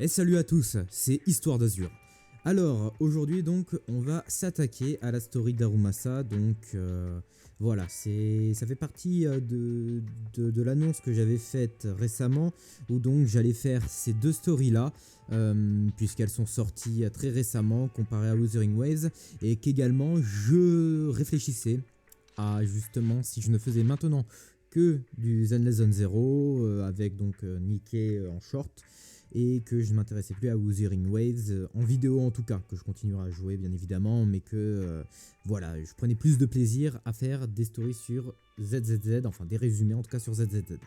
Et salut à tous, c'est Histoire d'Azur. Alors aujourd'hui donc on va s'attaquer à la story d'Arumasa, donc voilà, ça fait partie de l'annonce que j'avais faite récemment, où donc j'allais faire ces deux stories là, puisqu'elles sont sorties très récemment comparées à Wuthering Waves, et qu'également je réfléchissais à justement si je ne faisais maintenant que du Zenless Zone 0, avec donc Nikkei en short, et que je ne m'intéressais plus à Wuthering Waves, en vidéo en tout cas, que je continuerai à jouer bien évidemment, mais que voilà, je prenais plus de plaisir à faire des stories sur ZZZ, enfin des résumés en tout cas sur ZZZ.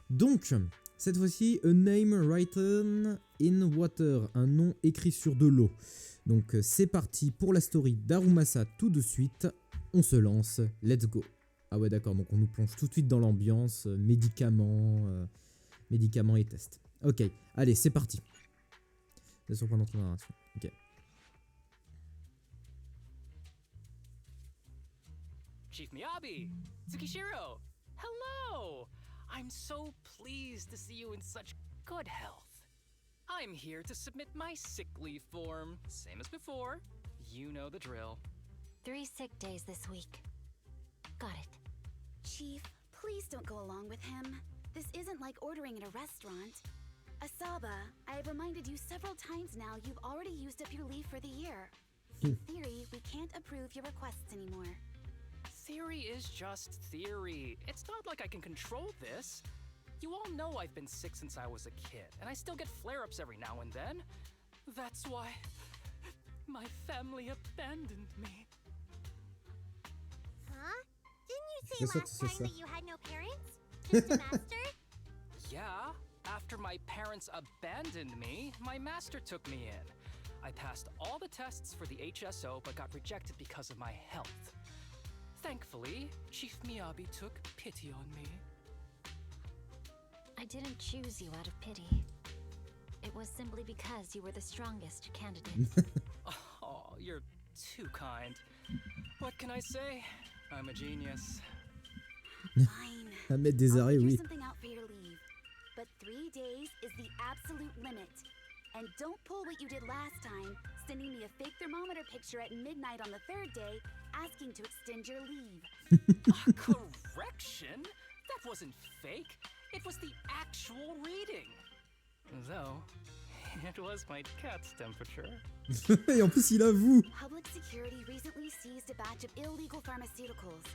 Donc, cette fois-ci, a name written in water, un nom écrit sur de l'eau. Donc c'est parti pour la story d'Arumasa tout de suite, on se lance, let's go. Ah ouais d'accord, donc on nous plonge tout de suite dans l'ambiance, médicaments et tests. Ok, allez, c'est parti. C'est sur point d'entrée dans la narration. Ok. Chief Miyabi, Tsukishiro, hello! I'm so pleased to see you in such good health. I'm here to submit my sick leave form, same as before. You know the drill. 3 sick days this week. Got it. Chief, please don't go along with him. This isn't like ordering at a restaurant. Asaba, I have reminded you several times now you've already used up your leave for the year. In theory, we can't approve your requests anymore. Theory is just theory. It's not like I can control this. You all know I've been sick since I was a kid, and I still get flare-ups every now and then. That's why my family abandoned me. Huh? Didn't you say last time that you had no parents? Just a master? Yeah, after my parents abandoned me, my master took me in. I passed all the tests for the HSO but got rejected because of my health. Thankfully, Chief Miyabi took pity on me. I didn't choose you out of pity. It was simply because you were the strongest candidate. Oh, you're too kind. What can I say? I'm a genius. Fine. À mettre des arrêts, I'll figure oui. something out for your leave. But 3 days is the absolute limit. And don't pull what you did last time, sending me a fake thermometer picture at midnight on the 3rd day, asking to extend your leave. Correction? That wasn't fake. It was the actual reading. Though, it was my cat's temperature. Et en plus il avoue. Public security recently seized a batch of illegal pharmaceuticals.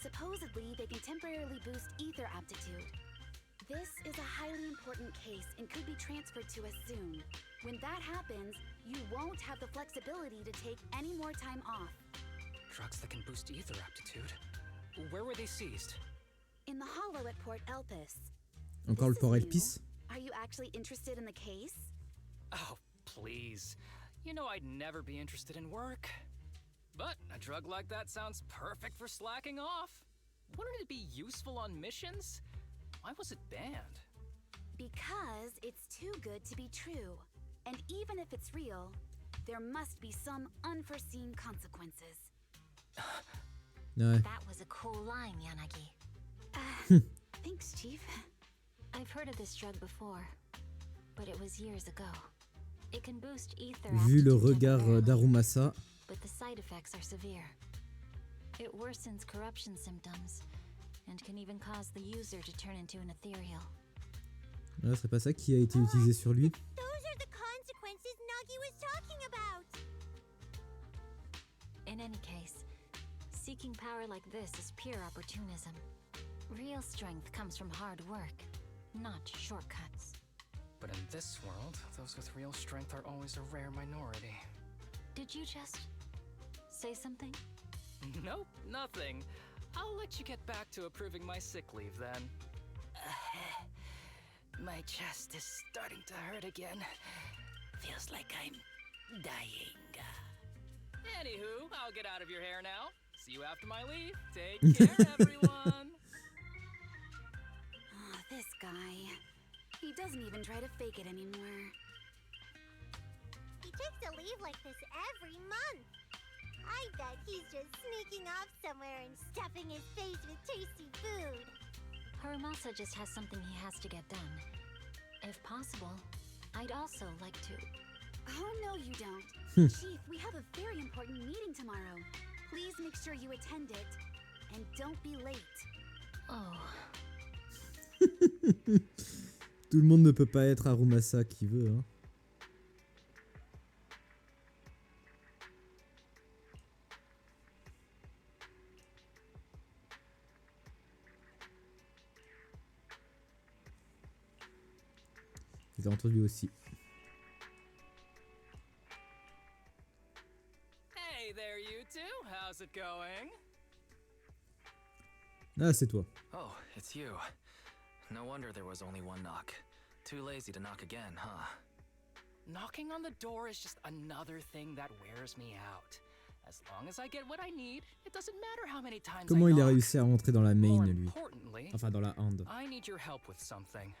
Supposedly, they can temporarily boost ether aptitude. This is a highly important case and could be transferred to us soon. When that happens, you won't have the flexibility to take any more time off. Drugs that can boost ether aptitude. Where were they seized? In the hollow at Port Elpis. Encore le This port is Elpis. new. Are you actually interested in the case? Oh, please. You know I'd never be interested in work. But a drug like that sounds perfect for slacking off. Wouldn't it be useful on missions? Why was it banned? Because it's too good to be true. And even if it's real, there must be some unforeseen consequences. Ouais. That was a cool line, Yanagi. Thanks, Chief. I've heard of this drug before, but it was years ago. It can boost ether Vu le aptitude regard temporarily, d'Arumasa. but the side effects are severe. It worsens corruption symptoms and can even cause the user to turn into an ethereal. Ce serait pas ça qui a été utilisé sur lui. Those are the consequences Nagi was talking about. In any case, seeking power like this is pure opportunism. Real strength comes from hard work, not shortcuts. But in this world, those with real strength are always a rare minority. Did you just say something? Nope, nothing. I'll let you get back to approving my sick leave then. My chest is starting to hurt again. Feels like I'm dying. Anywho, I'll get out of your hair now. See you after my leave. Take care, everyone. Oh, this guy. He doesn't even try to fake it anymore. He takes a leave like this every month. I bet he's just sneaking off somewhere and stuffing his face with tasty food. Arumasa just has something he has to get done. If possible, I'd also like to. Oh, no, you don't. Chief, we have a very important meeting tomorrow. Please make sure you attend it. And don't be late. Oh. Tout le monde ne peut pas être Arumasa qui veut, hein. Je l'ai entendu aussi. Hey there, you two. How's it going? Ah, c'est toi. Oh, it's you. No wonder there was only one knock. Too lazy to knock again, huh? Knocking on the door is just another thing that wears me out. As long as I get what I need, it doesn't matter how many times Comment I il a knock. réussi à rentrer dans la main, More lui? importantly, Enfin, dans la hand. I need your help with something.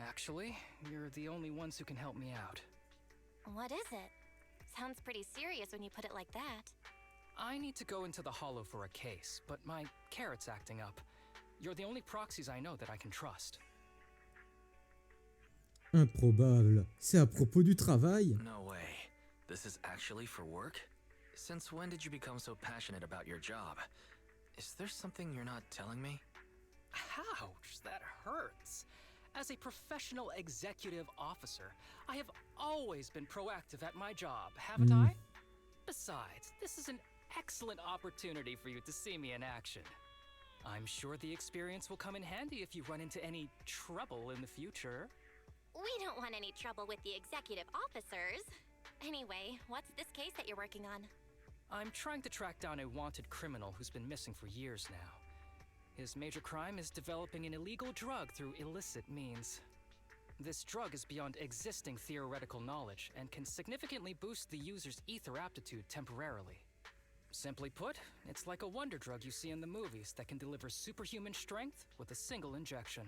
Actually, you're the only ones who can help me out. What is it? Sounds pretty serious when you put it like that. I need to go into the hollow for a case, but my carrot's acting up. You're the only proxies I know that I can trust. Improbable. C'est à propos du travail. No way. This is actually for work? Since when did you become so passionate about your job? Is there something you're not telling me? Ouch, that hurts. As a professional executive officer, I have always been proactive at my job, haven't I? Besides, this is an excellent opportunity for you to see me in action. I'm sure the experience will come in handy if you run into any trouble in the future. We don't want any trouble with the executive officers. Anyway, what's this case that you're working on? I'm trying to track down a wanted criminal who's been missing for years now. His major crime is developing an illegal drug through illicit means. This drug is beyond existing theoretical knowledge and can significantly boost the user's ether aptitude temporarily. Simply put, it's like a wonder drug you see in the movies that can deliver superhuman strength with a single injection.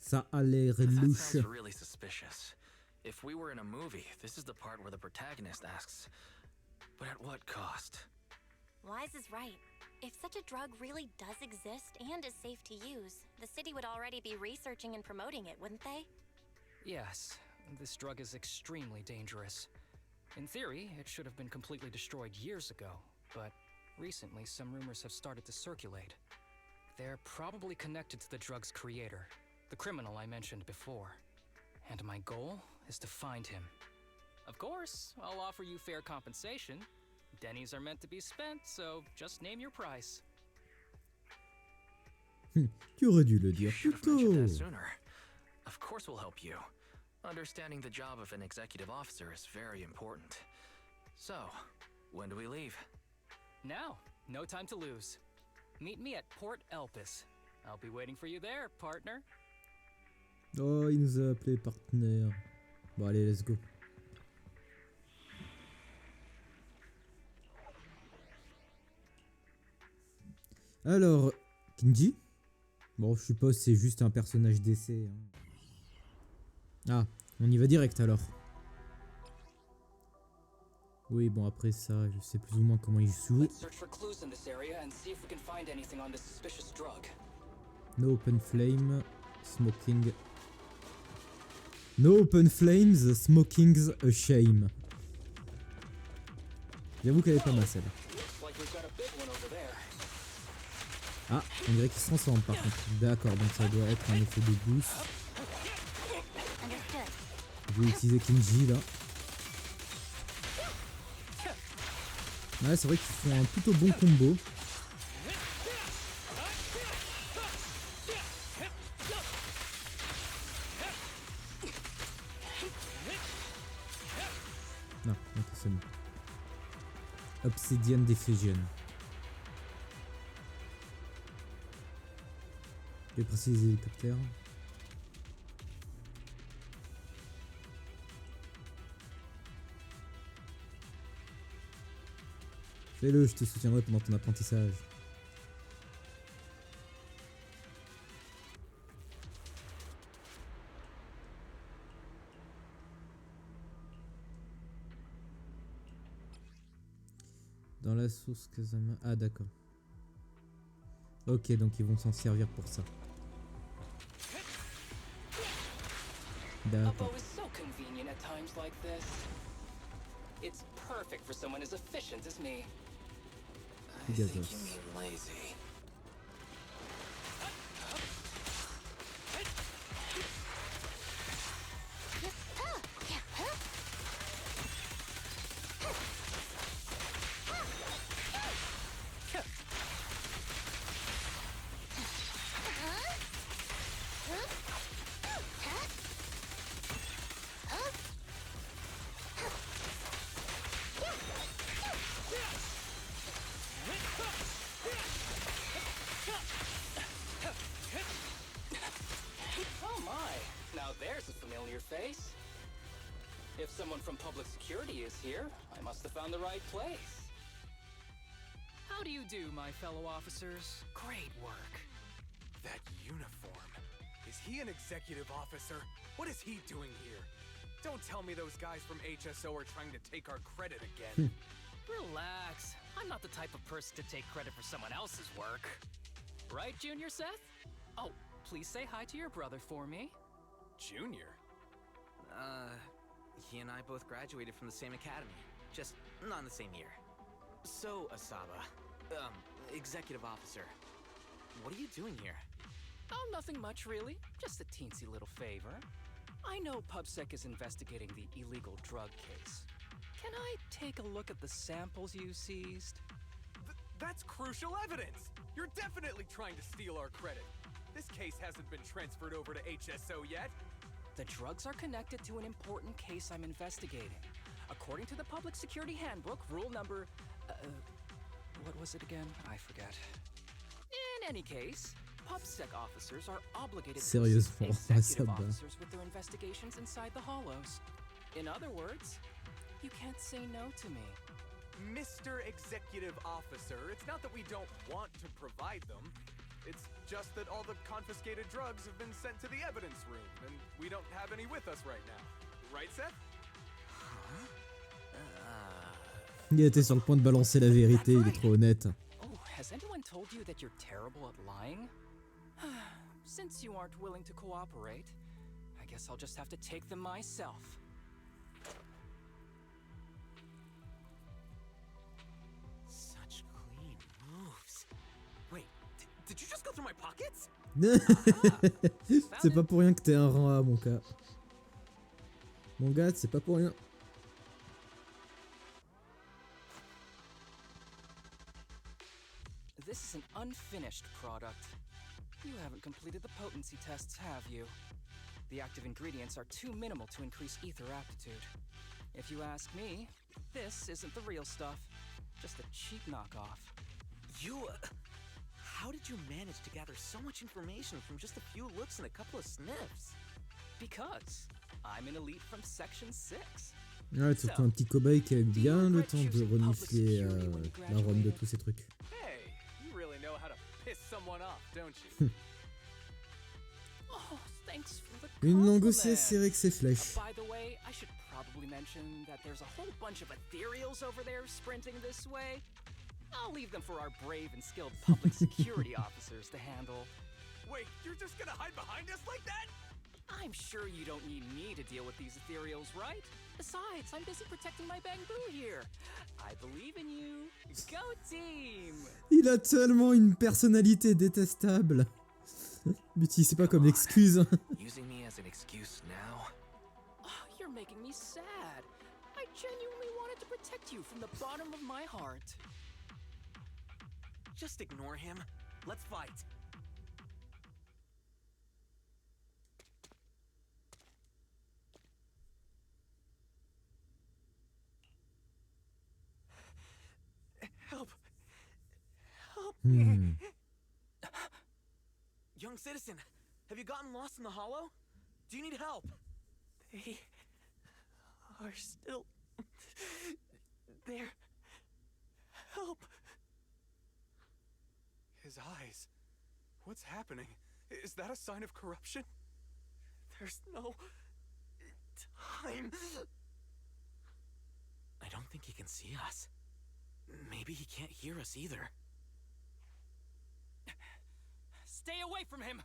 Ça a l'air That louche. sounds really suspicious. If we were in a movie, this is the part where the protagonist asks, but at what cost? Wise is right. If such a drug really does exist and is safe to use, the city would already be researching and promoting it, wouldn't they? Yes, this drug is extremely dangerous. In theory, it should have been completely destroyed years ago, but recently some rumors have started to circulate. They're probably connected to the drug's creator, the criminal I mentioned before. And my goal is to find him. Of course, I'll offer you fair compensation. Denny's are meant to be spent, so just name your price. Tu aurais dû le You dire should plus have mentioned that tôt. sooner. Of course we'll help you. Understanding the job of an executive officer is very important. So, when do we leave? Now, no time to lose. Meet me at Port Elpis. I'll be waiting for you there, partner. Oh, il nous a appelé partenaire. Bon, allez, let's go. Alors, Kinji. Bon, je suppose c'est juste un personnage d'essai. Hein. Ah, on y va direct alors. Oui, bon, après ça, je sais plus ou moins comment il joue. Let's search for clues in this area and see if we can find anything on this suspicious drug. No open flame, smoking. No open flames, smoking's a shame. J'avoue qu'elle est pas mal celle-là. Looks like we've got a big one over there. Ah, on dirait qu'il se transforme par contre. D'accord, donc ça doit être un effet de boost. Understood. Je vais utiliser Kinji là. Ouais, c'est vrai qu'ils font un plutôt bon combo. Non, ok, c'est bon. Obsidian Diffusion. Je vais préciser les hélicoptères. Fais-le, je te soutiendrai pendant ton apprentissage. Dans la source Kazama... Ah d'accord. Ok, donc ils vont s'en servir pour ça. A D'accord. bow is so convenient at times like this. It's perfect for someone as efficient as me. I think you Gazos. mean lazy. Oh my, now there's a familiar face. If someone from public security is here, I must have found the right place. How do you do, my fellow officers? Great work. That uniform. Is he an executive officer? What is he doing here? Don't tell me those guys from HSO are trying to take our credit again. Relax. I'm not the type of person to take credit for someone else's work. Right, Junior Seth? Oh, please say hi to your brother for me. Junior? He and I both graduated from the same academy, just not in the same year. So, Asaba, executive officer, what are you doing here? Oh, nothing much really. Just a teensy little favor. I know PubSec is investigating the illegal drug case. Can I take a look at the samples you seized? That's crucial evidence! You're definitely trying to steal our credit. This case hasn't been transferred over to HSO yet. The drugs are connected to an important case I'm investigating. According to the Public Security Handbook, rule number... what was it again? I forget. In any case, PubSec officers are obligated to Sérieusement, assist ça executive va. officers with their investigations inside the hollows. In other words, you can't say no to me. Mr. Executive Officer, it's not that we don't want to provide them. It's just that all the confiscated drugs have been sent to the evidence room, and we don't have any with us right now. Right, Seth? Il était sur le point de balancer la vérité, il est trop honnête. Oh, has anyone told you that you're terrible at lying? Since you aren't willing to cooperate, I guess I'll just have to take them myself. Such clean moves. Wait, did you just go through my pockets? C'est pas pour rien que t'es un rat, mon gars. Mon gars, c'est pas pour rien. This is an unfinished product. You haven't completed the potency tests, have you? The active ingredients are too minimal to increase ether aptitude. If you ask me, this isn't the real stuff. Just a cheap knockoff. How did you manage to gather so much information from just a few looks and a couple of sniffs? Because I'm an elite from Section 6. Ouais, surtout un petit cobaye qui a eu bien le temps de renifler l'arôme de tous ces trucs. Hey, you really know how to piss someone off, don't you? Oh, thanks for the Une langue aussi compliment. acérée que ses flèches. By the way, I should probably mention that there's a whole bunch of ethereals over there sprinting this way. I'll leave them for our brave and skilled public security officers to handle. Wait, you're just gonna hide behind us like that? I'm sure you don't need me to deal with these ethereals, right? Besides, I'm busy protecting my bamboo here. I believe in you. Go team! Il a tellement une personnalité détestable. N'utilisez pas comme excuse. Using me as an excuse now? Oh, you're making me sad. I genuinely wanted to protect you from the bottom of my heart. Just ignore him. Let's fight. Help! Help me! Young citizen, have you gotten lost in the hollow? Do you need help? They are still there. Help! His eyes. What's happening? Is that a sign of corruption? There's no time. I don't think he can see us. Maybe he can't hear us either. Stay away from him!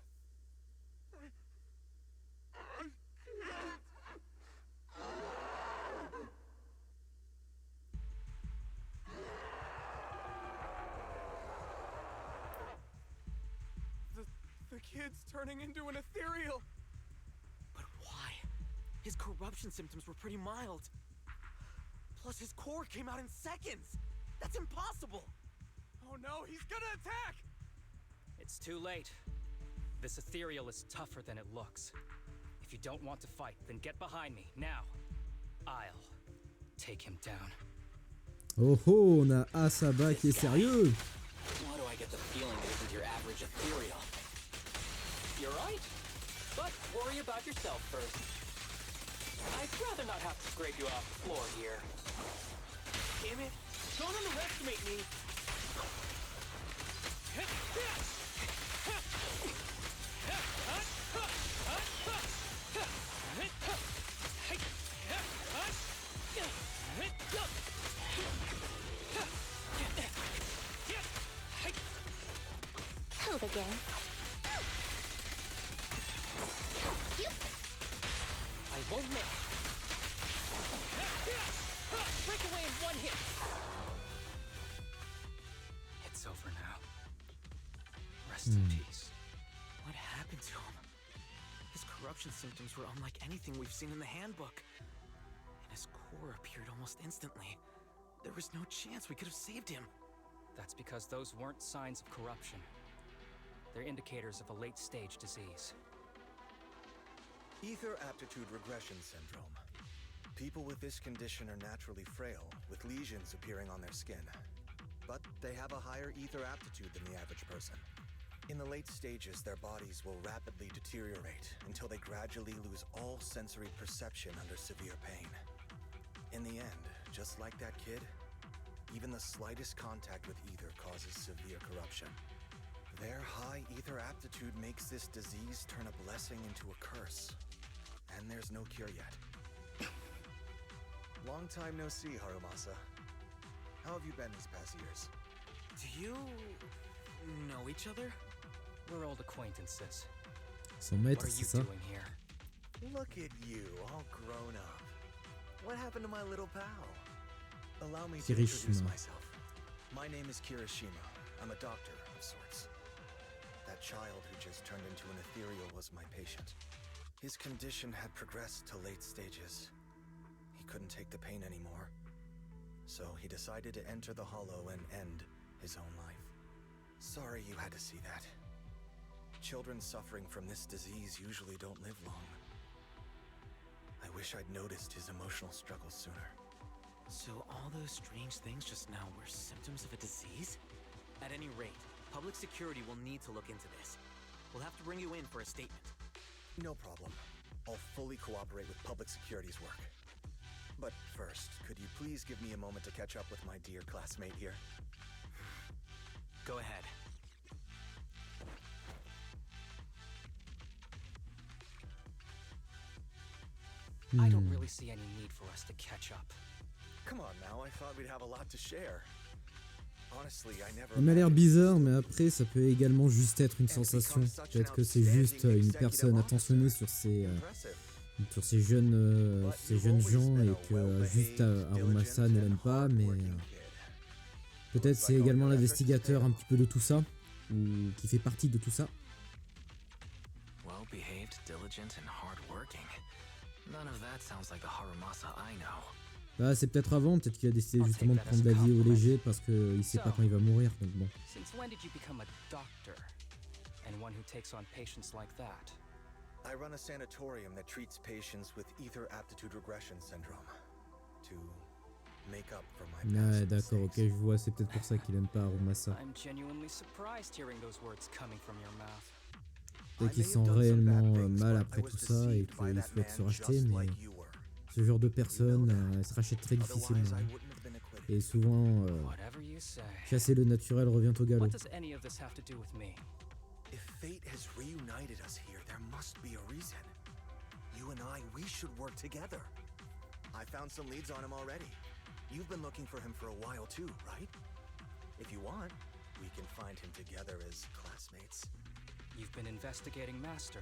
kid's turning into an ethereal. But why? His corruption symptoms were pretty mild. Plus, his core came out in seconds. That's impossible. Oh no, he's gonna attack! It's too late. This ethereal is tougher than it looks. If you don't want to fight, then get behind me, now. I'll take him down. Oh oh, on a Asaba qui est sérieux. Why do I get the feeling it isn't your average ethereal? You're right. But worry about yourself first. I'd rather not have to scrape you off the floor here. Damn it! Don't underestimate me! Hold again. I won't miss. Break away in one hit. It's over now. Rest in peace. What happened to him? His corruption symptoms were unlike anything we've seen in the handbook. And his core appeared almost instantly. There was no chance we could have saved him. That's because those weren't signs of corruption. They're indicators of a late-stage disease. Ether aptitude regression syndrome. People with this condition are naturally frail, with lesions appearing on their skin. But they have a higher ether aptitude than the average person. In the late stages, their bodies will rapidly deteriorate until they gradually lose all sensory perception under severe pain. In the end, just like that kid, even the slightest contact with ether causes severe corruption. Their high ether aptitude makes this disease turn a blessing into a curse. And there's no cure yet. Long time no see, Arumasa. How have you been these past years? Do you know each other? We're old acquaintances. Son What maître, are you c'est ça? doing here? Look at you, all grown up. What happened to my little pal? Allow me to introduce Kirishima. myself. My name is Kirishima. I'm a doctor of sorts. That child who just turned into an ethereal was my patient. His condition had progressed to late stages. He couldn't take the pain anymore. So he decided to enter the Hollow and end his own life. Sorry you had to see that. Children suffering from this disease usually don't live long. I wish I'd noticed his emotional struggles sooner. So all those strange things just now were symptoms of a disease? At any rate, public security will need to look into this. We'll have to bring you in for a statement. No problem. I'll fully cooperate with public security's work. But first, could you please give me a moment to catch up with my dear classmate here? Go ahead. I don't really see any need for us to catch up. Come on now, I thought we'd have a lot to share. Honestly, I never Il m'a l'air imagined bizarre, this mais would- après ça peut également juste être une sensation. Peut-être que c'est juste une personne attentionnée sur ces jeunes gens et que juste Arumasa ne l'aime pas, mais peut-être c'est également l'investigateur un petit peu de tout ça, ou qui fait partie de tout ça. Well behaved, diligent, and hardworking. None of that sounds like the Arumasa I know. Bah, c'est peut-être avant, peut-être qu'il a décidé justement de prendre la vie au léger parce qu'il sait pas quand il va mourir, donc bon. Since when did you become a doctor? And one who takes on patients like that? I run a sanatorium that treats patients with ether aptitude regression syndrome. To make up for my Ouais, past d'accord, ok, mistakes. je vois, c'est peut-être pour ça qu'il aime pas Arumasa. I'm genuinely surprised hearing those words coming from your mouth. Peut-être qu'il sent réellement mal après tout ça et qu'il souhaite se racheter, mais ce genre de personne se rachète très difficilement. Et souvent, Whatever you say. chasser le naturel revient au galop. What does any of this have to do with me? If fate has reunited us here, there must be a reason. You and we should work together. I found some leads on him already. You've been looking for him for a while too, right? If you want, we can find him together as classmates. You've been investigating Master.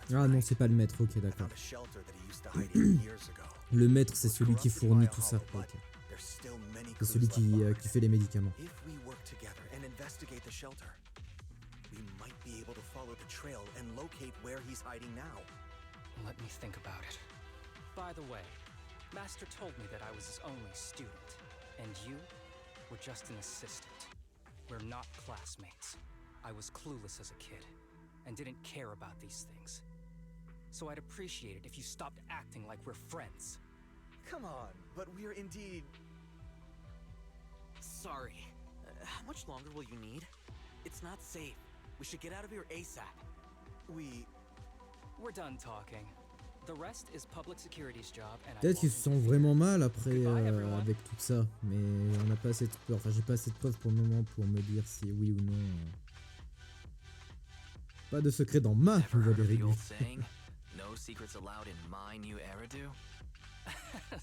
That's Ah non, right. c'est pas le maître, ok, I d'accord. found a shelter that he used to hide in years ago. Le maître, c'est It was celui qui corrupted fournit by a tout ça. hollow, Ok. but there's still many C'est celui clues left for qui fait les médicaments. If we work together and investigate the shelter, we might be able to follow the trail and locate where he's hiding now. Let me think about it. By the way, Master told me that I was his only student, and you were just an assistant. We're not classmates. I was clueless as a kid, and didn't care about these things. So I'd appreciate it if you stopped acting like we're friends. Come on, but we're indeed... Sorry. How much longer will you need? It's not safe. We should get out of here ASAP. We're done talking. The rest is public security's job, and Peut-être qu'ils se sentent vraiment mal après avec tout ça, mais on n'a pas assez de preuves. Enfin, j'ai pas assez de preuves pour le moment pour me dire si oui ou non. Pas de secret dans ma nouvelle règle. No secrets allowed in my new era do?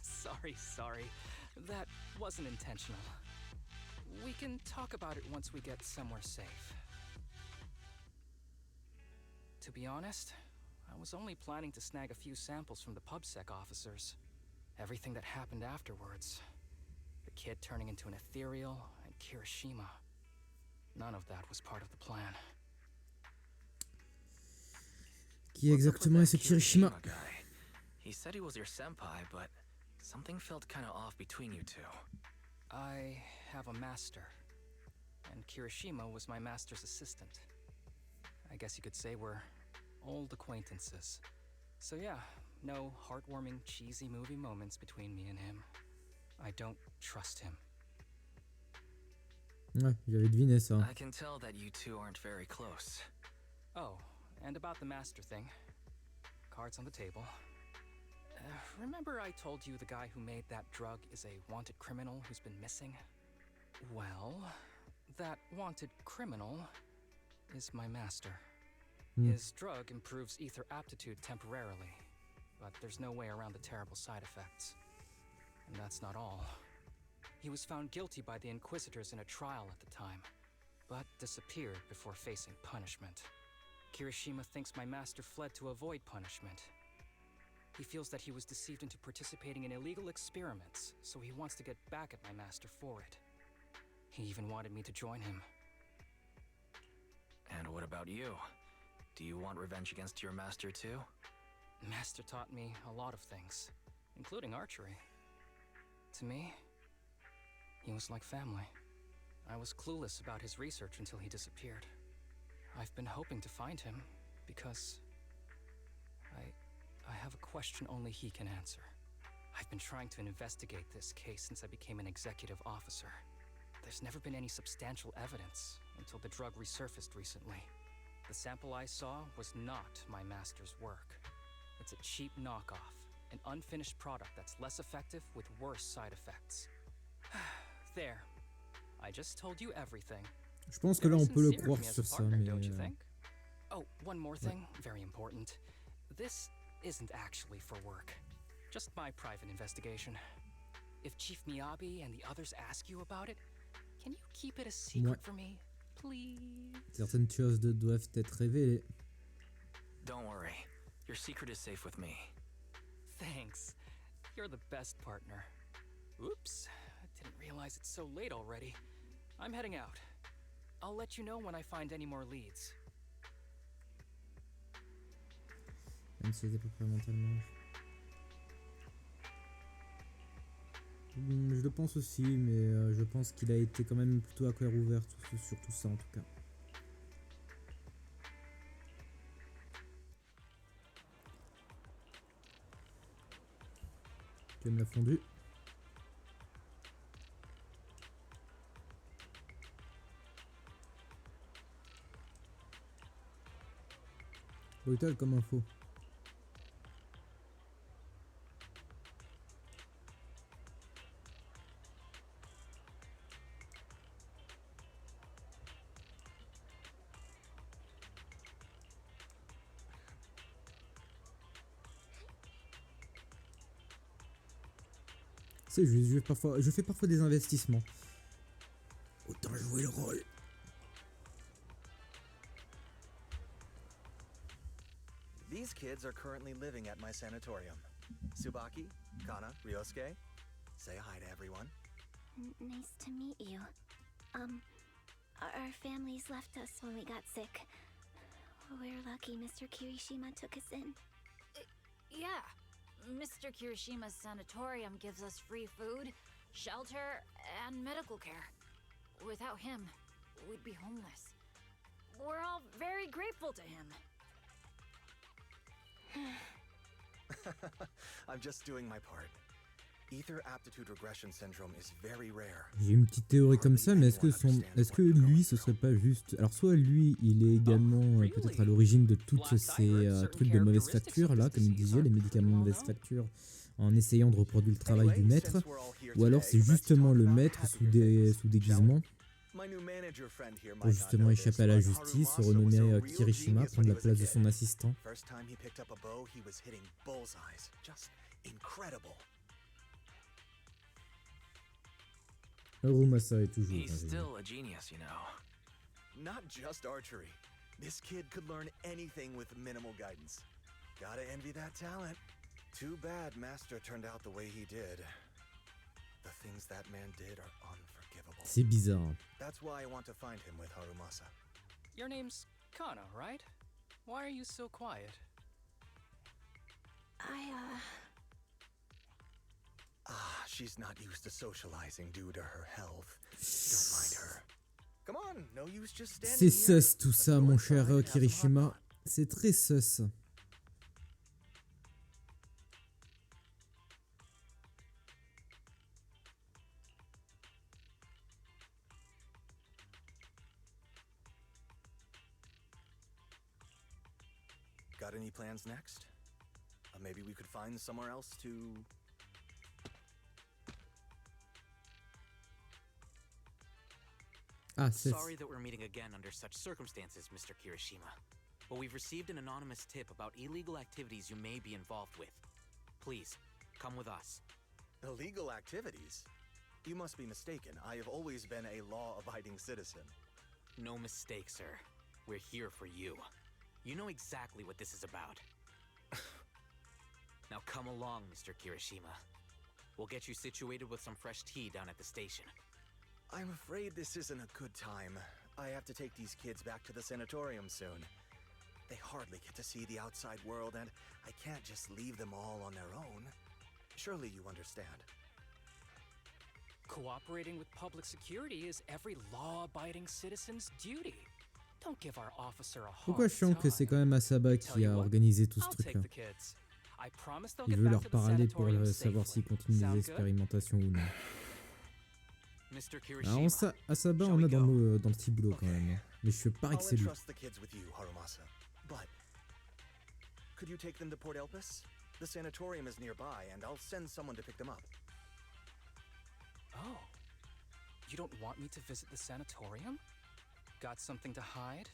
Sorry. That wasn't intentional. We can talk about it once we get somewhere safe. To be honest, I was only planning to snag a few samples from the PubSec officers. Everything that happened afterwards. The kid turning into an ethereal, and Kirishima. None of that was part of the plan. Qui exactement est ce Kirishima? Guy? He said he was your senpai, but something felt kind of off between you two. I have a master, and Kirishima was my master's assistant. I guess you could say we're old acquaintances. So yeah, no heartwarming, cheesy movie moments between me and him. I don't trust him. Ouais, j'avais deviné ça. I can tell that you two aren't very close. Oh, and about the master thing. Cards on the table. Remember I told you the guy who made that drug is a wanted criminal who's been missing? Well, that wanted criminal is my master. His drug improves ether aptitude temporarily, but there's no way around the terrible side effects. And that's not all. He was found guilty by the Inquisitors in a trial at the time, but disappeared before facing punishment. Kirishima thinks my master fled to avoid punishment. He feels that he was deceived into participating in illegal experiments, so he wants to get back at my master for it. He even wanted me to join him. And what about you? Do you want revenge against your master too? Master taught me a lot of things, including archery. To me, he was like family. I was clueless about his research until he disappeared. I've been hoping to find him because I have a question only he can answer. I've been trying to investigate this case since I became an executive officer. There's never been any substantial evidence until the drug resurfaced recently. The sample I saw was not my master's work. It's a cheap knockoff, an unfinished product that's less effective with worse side effects. There. I just told you everything. Je pense que là on peut le croire sur ça, mais... Oh, one more thing, very important. This isn't actually for work. Just my private investigation. If Chief Miyabi and the others ask you about it, can you keep it a secret for me, please? Certaines choses doivent être révélées. Don't worry. Your secret is safe with me. Thanks. You're the best partner. Oops. I didn't realize it's so late already. I'm heading out. I'll let you know when I find any more leads. Même si c'était pas prêt mentalement. Je le pense aussi, mais je pense qu'il a été quand même plutôt à cœur ouvert sur tout ça en tout cas. Tu aimes la fondue? Brutal comme info. C'est juste, je fais parfois des investissements. Autant jouer le rôle. These kids are currently living at my sanatorium. Tsubaki, Kana, Ryosuke, say hi to everyone. Nice to meet you. Our families left us when we got sick. We're lucky Mr. Kirishima took us in. Yeah. Mr. Kirishima's sanatorium gives us free food, shelter, and medical care. Without him, we'd be homeless. We're all very grateful to him. I'm just doing my part. Ether aptitude regression syndrome is very rare. J'ai une petite théorie comme ça, mais est-ce que lui, ce serait pas juste... Alors soit lui, il est également peut-être à l'origine de toutes ces trucs de mauvaise facture, là, comme il disait, les médicaments de mauvaise facture, en essayant de reproduire le travail du maître, ou alors c'est justement le maître sous déguisement, pour justement échapper à la justice, se renommer Kirishima, prendre la place de son assistant. Arumasa est toujours He's un génie. still a genius, you know. Not just archery. This kid could learn anything with minimal guidance. Gotta envy that talent. Too bad Master turned out the way he did. The things that man did are unforgivable. C'est bizarre. That's why I want to find him with Arumasa. Your name's Kana, right? Why are you so quiet? She's not used to socializing due to her health. Don't mind her. Come on, no use just standing C'est here. sus tout ça, mon cher Kirishima. C'est très sus. Got any plans next? Maybe we could find somewhere else to... Ah, c'est... Sorry that we're meeting again under such circumstances, Mr. Kirishima. But we've received an anonymous tip about illegal activities you may be involved with. Please, come with us. Illegal activities? You must be mistaken. I have always been a law-abiding citizen. No mistake, sir. We're here for you. You know exactly what this is about. Now come along, Mr. Kirishima. We'll get you situated with some fresh tea down at the station. I'm afraid this isn't a good time. I have to take these kids back to the sanatorium soon. They hardly get to see the outside world, and I can't just leave them all on their own. Surely you understand. Cooperating with public security is every law-abiding citizen's duty. Don't give our officer a hard Pourquoi je sens que c'est quand même Asaba Tell qui you a what, organisé tout ce I'll truc-là. take the kids. I promise they'll Il get veut back leur to the parler pour sanatorium savoir safely. s'ils continuent Sound les good? expérimentations ou non. Mr. Alors Kirishima, Asaba, shall on we a dans go? le petit boulot quand même. Mais je parie que I'll c'est lui. entrust the kids with you, Arumasa. But could you take them to Port Elpis? The sanatorium is nearby, and I'll send someone to pick them up. Oh. You don't want me to visit the sanatorium? Got something to hide?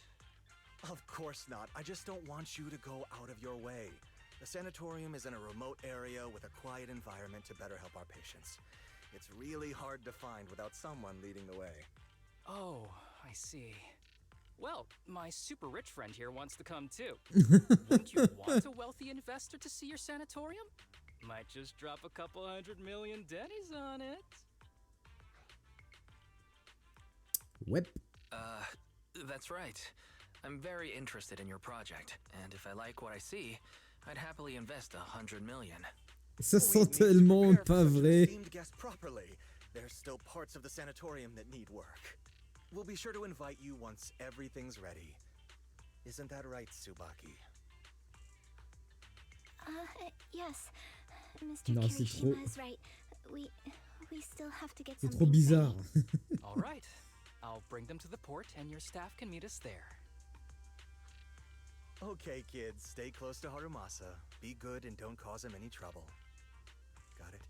Of course not. I just don't want you to go out of your way. The sanatorium is in a remote area with a quiet environment to better help our patients. It's really hard to find without someone leading the way. Oh, I see. Well, my super rich friend here wants to come too. Wouldn't you want a wealthy investor to see your sanatorium? Might just drop a couple 100 million dennies on it. Ouais. That's right. I'm very interested in your project, and if I like what I see, I'd happily invest 100 million. Ça We sent need to tellement prepare for pas such an vrai. esteemed guest properly. There's still parts of the sanatorium that need work. We'll be sure to invite you once everything's ready. Isn't that right, Tsubaki? Yes. Mr. Non, c'est trop- Kirishima is right. We still have to get C'est something trop bizarre. ready. All right. I'll bring them to the port and your staff can meet us there. Okay, kids, stay close to Harumasa. Be good and don't cause him any trouble. Got it?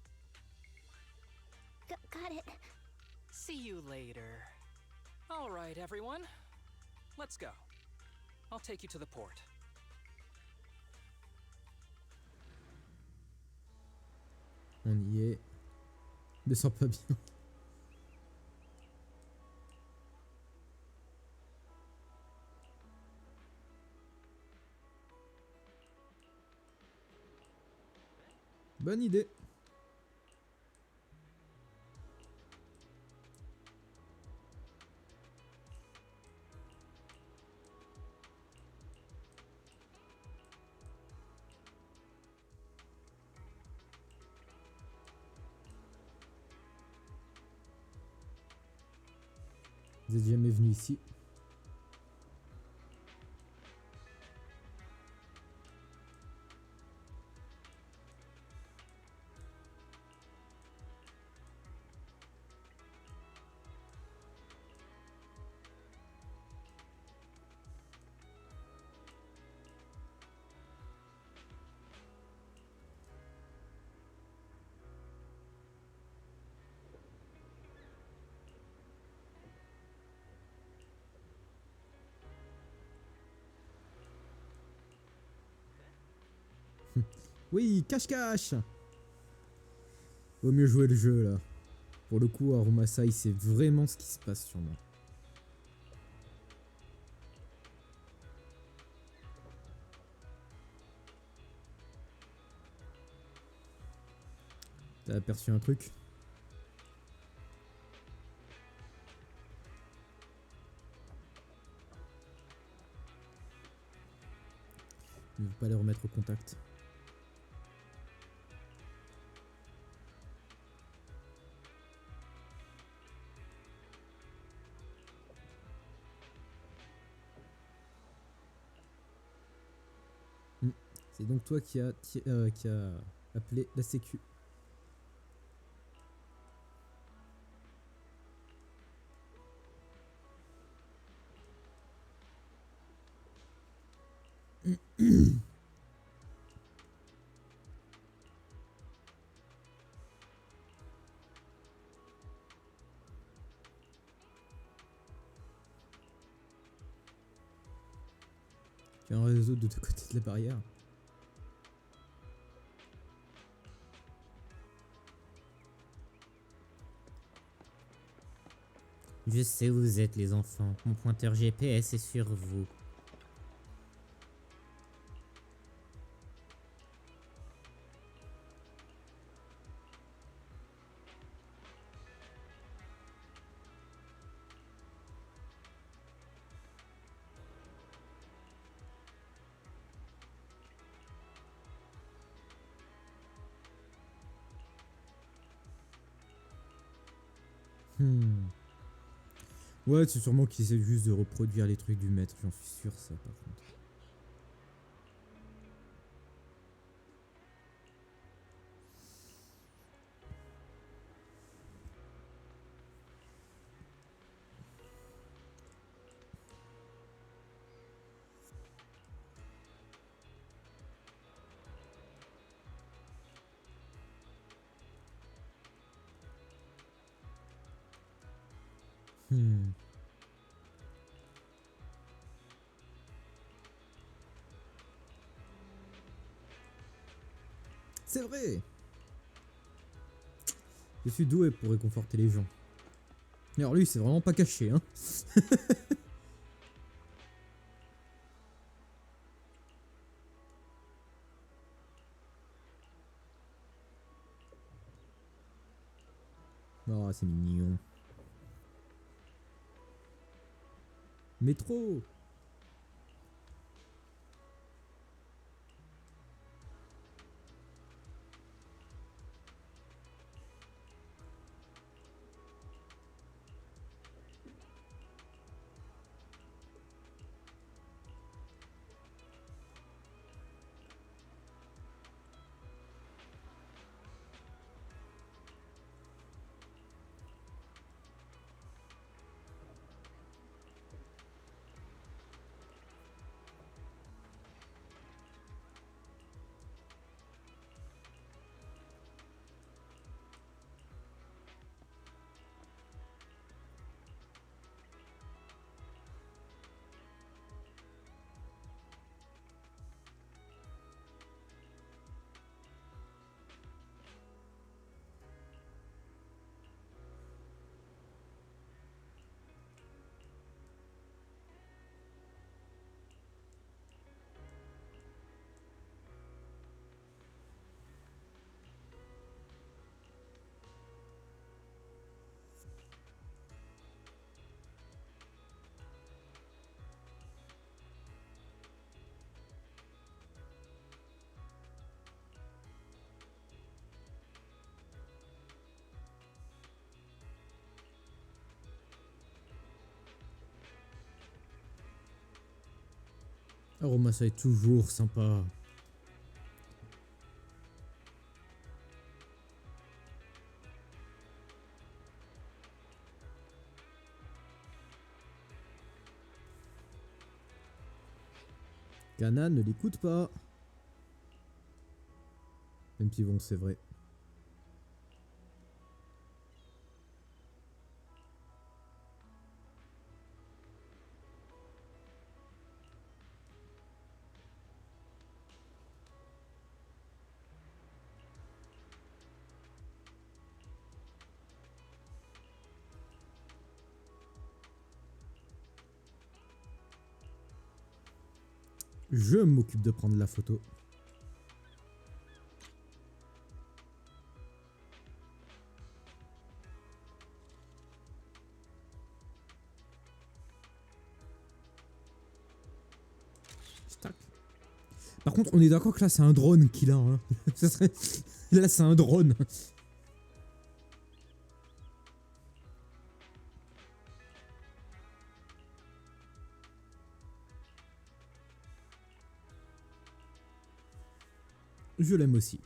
Got it. See you later. All right, everyone. Let's go. I'll take you to the port. On y est. Je me sens pas bien. Bonne idée. Vous êtes jamais venu ici. Oui, cache-cache. Vaut mieux jouer le jeu là. Pour le coup, Arumasa, il sait vraiment ce qui se passe sur moi. T'as aperçu un truc? Il ne veut pas les remettre au contact. C'est donc toi qui a appelé la sécu. Tu as un réseau de deux côtés de la barrière. Je sais où vous êtes les enfants. Mon pointeur GPS est sur vous. Ouais, c'est sûrement qu'il essaie juste de reproduire les trucs du maître, j'en suis sûr ça par contre. C'est vrai. Je suis doué pour réconforter les gens. Alors lui, c'est vraiment pas caché, hein. Oh, c'est mignon. Métro. Arumasa est toujours sympa. Kana ne l'écoute pas. Même si bon, c'est vrai. Je m'occupe de prendre la photo. Tac. Par contre, on est d'accord que là, c'est un drone qu'il a. Hein. Ça serait... Là, c'est un drone. Je l'aime aussi.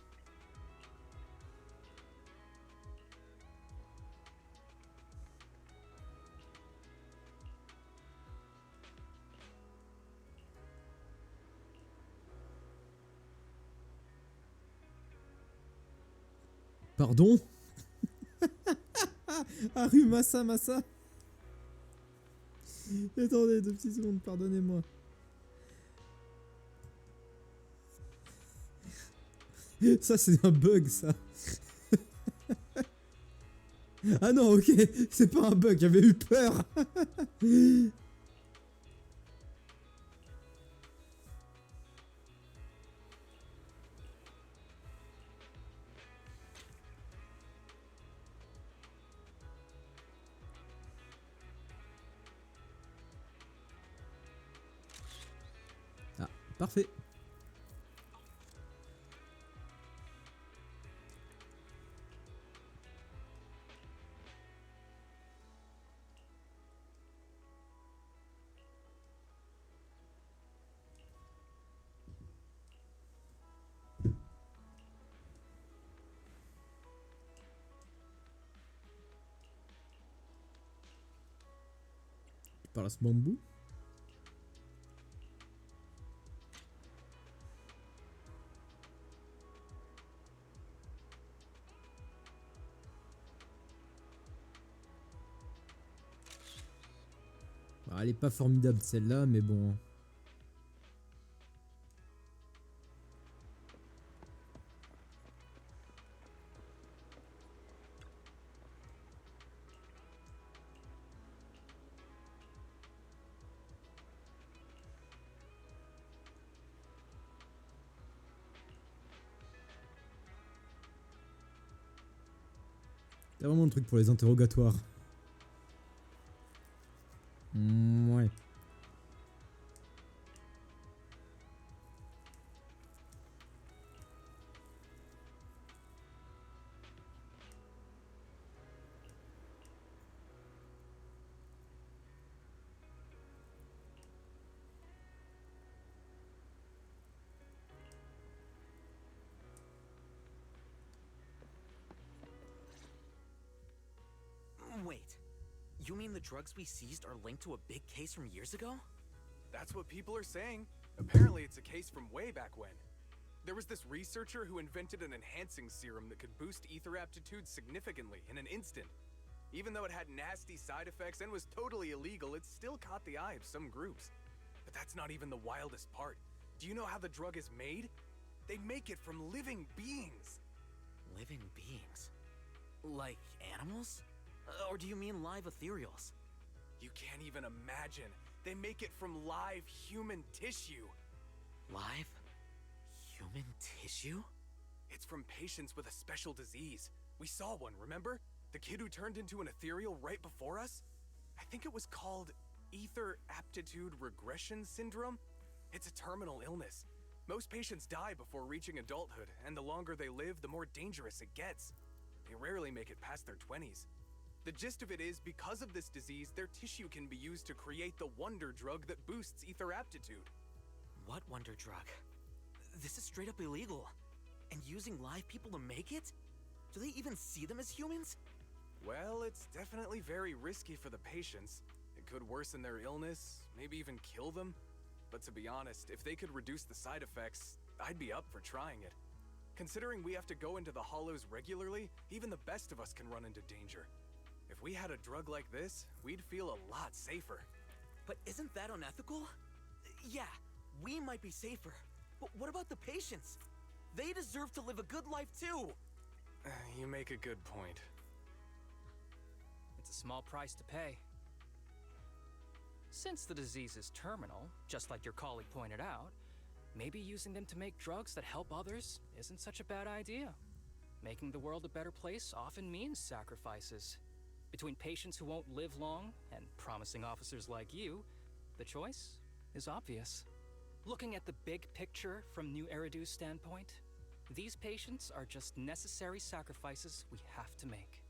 Pardon? Arumasa massa. Attendez 2 petites secondes, pardonnez-moi. Ça c'est un bug ça. Ah non, ok, c'est pas un bug, j'avais eu peur. Ah, parfait. Par ce bambou. Bah, elle est pas formidable celle-là, mais bon. C'est vraiment un truc pour les interrogatoires. Ouais. Wait, you mean the drugs we seized are linked to a big case from years ago? That's what people are saying. Apparently it's a case from way back when. There was this researcher who invented an enhancing serum that could boost ether aptitude significantly in an instant. Even though it had nasty side effects and was totally illegal, it still caught the eye of some groups. But that's not even the wildest part. Do you know how the drug is made? They make it from living beings. Living beings? Like animals? Or do you mean live ethereals? You can't even imagine. They make it from live human tissue. Live human tissue? It's from patients with a special disease. We saw one, remember? The kid who turned into an ethereal right before us? I think it was called Ether Aptitude Regression Syndrome. It's a terminal illness. Most patients die before reaching adulthood, and the longer they live, the more dangerous it gets. They rarely make it past their 20s. The gist of it is, because of this disease, their tissue can be used to create the wonder drug that boosts ether aptitude. What wonder drug? This is straight up illegal. And using live people to make it? Do they even see them as humans? Well, it's definitely very risky for the patients. It could worsen their illness, maybe even kill them. But to be honest, if they could reduce the side effects, I'd be up for trying it. Considering we have to go into the hollows regularly, even the best of us can run into danger. If we had a drug like this, we'd feel a lot safer. But isn't that unethical? Yeah, we might be safer. But what about the patients? They deserve to live a good life too! You make a good point. It's a small price to pay. Since the disease is terminal, just like your colleague pointed out, maybe using them to make drugs that help others isn't such a bad idea. Making the world a better place often means sacrifices. Between patients who won't live long and promising officers like you, the choice is obvious. Looking at the big picture from New Eridu's standpoint, these patients are just necessary sacrifices we have to make.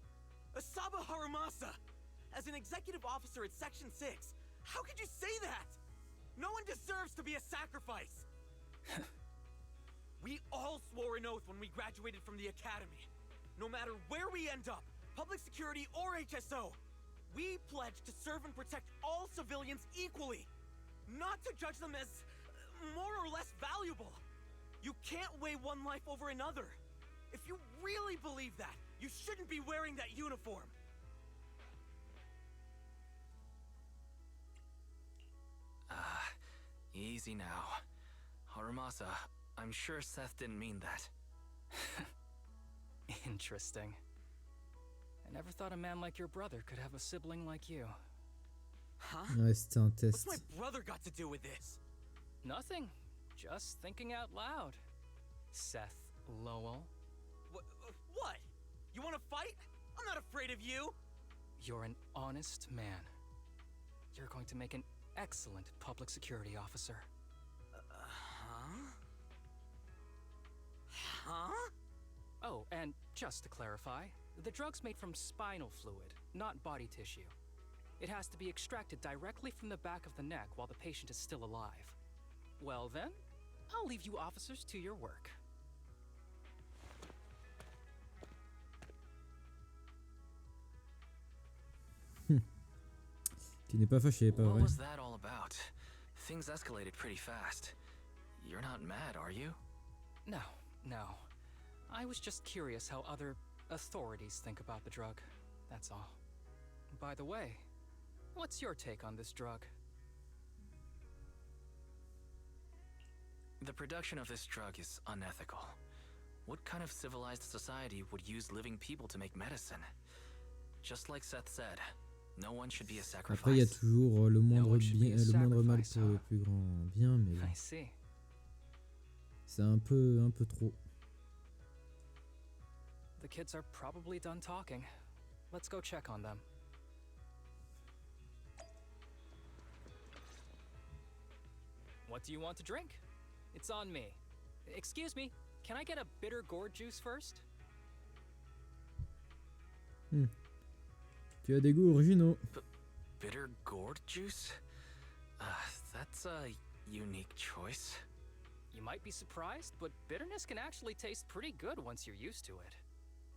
Asaba Arumasa! As an executive officer at Section 6, how could you say that? No one deserves to be a sacrifice! We all swore an oath when we graduated from the academy. No matter where we end up, public security or HSO, we pledge to serve and protect all civilians equally, not to judge them as more or less valuable. You can't weigh one life over another. If you really believe that, you shouldn't be wearing that uniform. Easy now. Arumasa, I'm sure Seth didn't mean that. Interesting. I never thought a man like your brother could have a sibling like you. Huh? Ouais, c'était un What's test. my brother got to do with this? Nothing. Just thinking out loud. Seth Lowell. What? You want to fight? I'm not afraid of you. You're an honest man. You're going to make an excellent public security officer. Huh? Oh, and just to clarify, the drug's made from spinal fluid, not body tissue. It has to be extracted directly from the back of the neck while the patient is still alive. Well then, I'll leave you officers to your work. Tu n'es pas fâché, pas What vrai? was that all about? Things escalated pretty fast. You're not mad, are you? No. I was just curious how other authorities think about the drug. That's all. By the way, what's your take on this drug? The production of this drug is unethical. What kind of civilized society would use living people to make medicine? Just like Seth said, no one should be a sacrifice. Après, il y a toujours le moindre, one should be a le moindre mal sacrifice, pour le plus grand bien, mais bon, I see. c'est un peu trop. The kids are probably done talking. Let's go check on them. What do you want to drink? It's on me. Excuse me, can I get a bitter gourd juice first? Tu as des goûts originaux. Bitter gourd juice? That's a unique choice. You might be surprised, but bitterness can actually taste pretty good once you're used to it.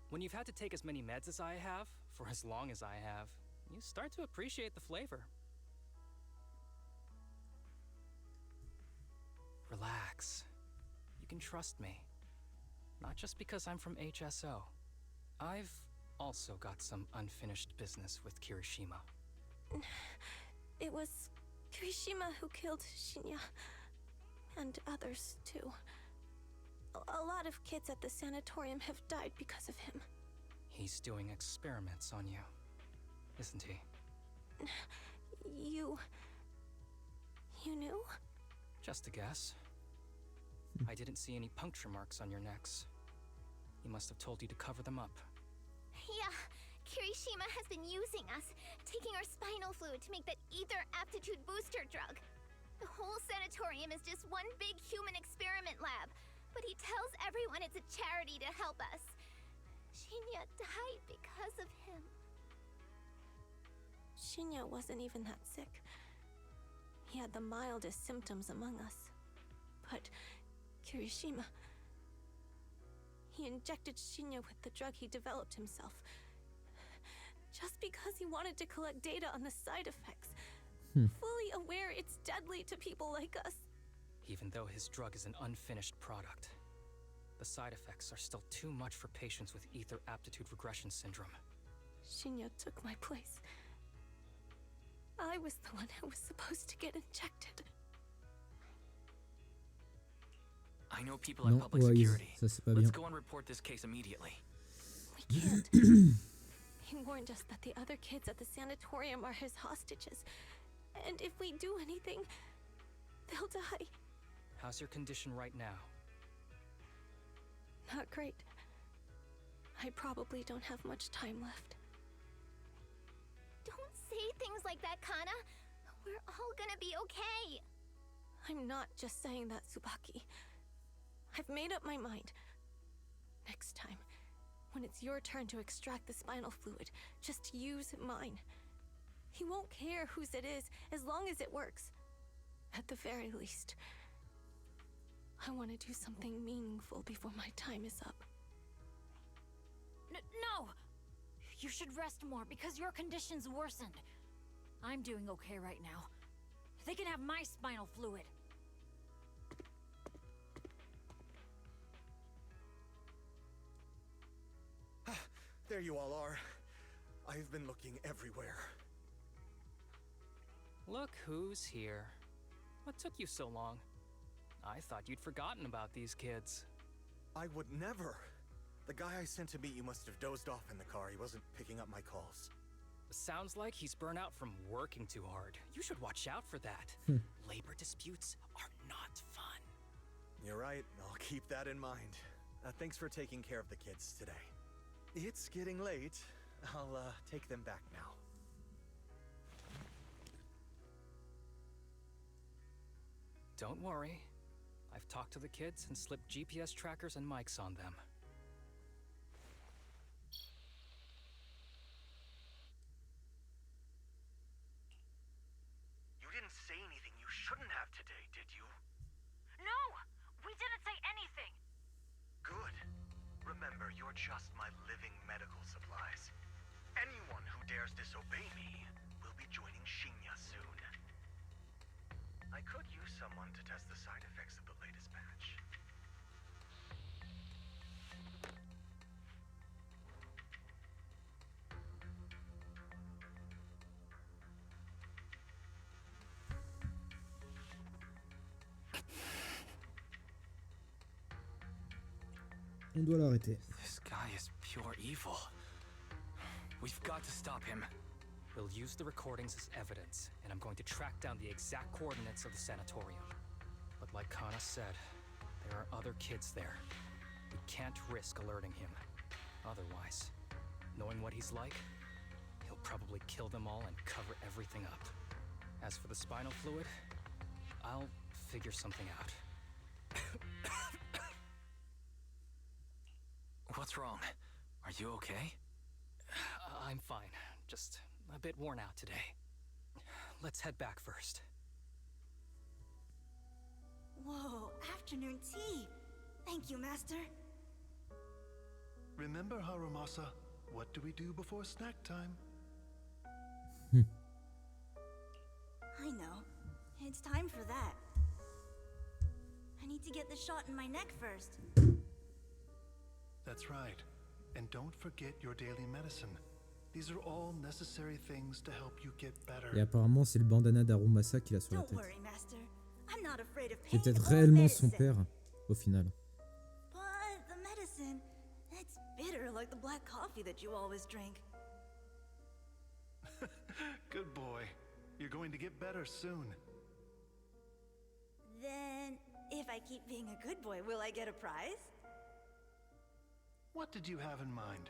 When you've had to take as many meds as I have, for as long as I have, you start to appreciate the flavor. Relax. You can trust me. Not just because I'm from HSO. I've also got some unfinished business with Kirishima. It was Kirishima who killed Shinya. And others, too. A lot of kids at the sanatorium have died because of him. He's doing experiments on you, isn't he? You knew? Just a guess. I didn't see any puncture marks on your necks. He must have told you to cover them up. Yeah, Kirishima has been using us, taking our spinal fluid to make that ether aptitude booster drug. The whole sanatorium is just one big human experiment lab, but he tells everyone it's a charity to help us. Shinya died because of him. Shinya wasn't even that sick. He had the mildest symptoms among us. But Kirishima... he injected Shinya with the drug he developed himself. Just because he wanted to collect data on the side effects. Fully aware it's deadly to people like us. Even though his drug is an unfinished product, the side effects are still too much for patients with ether aptitude regression syndrome. Shinya took my place. I was the one who was supposed to get injected. I know people at Non, public ouais, security. ça c'est pas Let's bien. go and report this case immediately. We can't. He warned us that the other kids at the sanatorium are his hostages. And if we do anything, they'll die. How's your condition right now? Not great. I probably don't have much time left. Don't say things like that, Kana. We're all gonna be okay. I'm not just saying that, Tsubaki. I've made up my mind. Next time, when it's your turn to extract the spinal fluid, just use mine. He won't care whose it is, as long as it works. At the very least, I want to do something meaningful before my time is up. No! You should rest more because your condition's worsened. I'm doing okay right now. They can have my spinal fluid. There you all are. I've been looking everywhere. Look who's here. What took you so long? I thought you'd forgotten about these kids. I would never. The guy I sent to meet you must have dozed off in the car. He wasn't picking up my calls. Sounds like he's burnt out from working too hard. You should watch out for that. Labor disputes are not fun. You're right. I'll keep that in mind. Thanks for taking care of the kids today. It's getting late. I'll take them back now. Don't worry. I've talked to the kids and slipped GPS trackers and mics on them. You didn't say anything you shouldn't have today, did you? No! We didn't say anything! Good. Remember, you're just my living medical supplies. Anyone who dares disobey me will be joining Shinya soon. I could use someone to test the side effects of the latest batch. On doit l'arrêter. This guy is pure evil. We've got to stop him. We'll use the recordings as evidence, and I'm going to track down the exact coordinates of the sanatorium. But like Kana said, there are other kids there. We can't risk alerting him. Otherwise, knowing what he's like, he'll probably kill them all and cover everything up. As for the spinal fluid, I'll figure something out. What's wrong? Are you okay? I'm fine. Just a bit worn out today. Let's head back first. Whoa, afternoon tea! Thank you, Master. Remember, Arumasa, what do we do before snack time? I know. It's time for that. I need to get the shot in my neck first. That's right. And don't forget your daily medicine. These are all necessary things to help you get better. Et apparemment, c'est le bandana d'Arumasa qu'il a sur la Don't tête. worry, Master. I'm not afraid of C'est pain peut-être or réellement son medicine. père, au final. But the medicine, it's bitter like the black coffee that you always drink. Good boy. You're going to get better soon. Then, if I keep being a good boy, will I get a prize? What did you have in mind?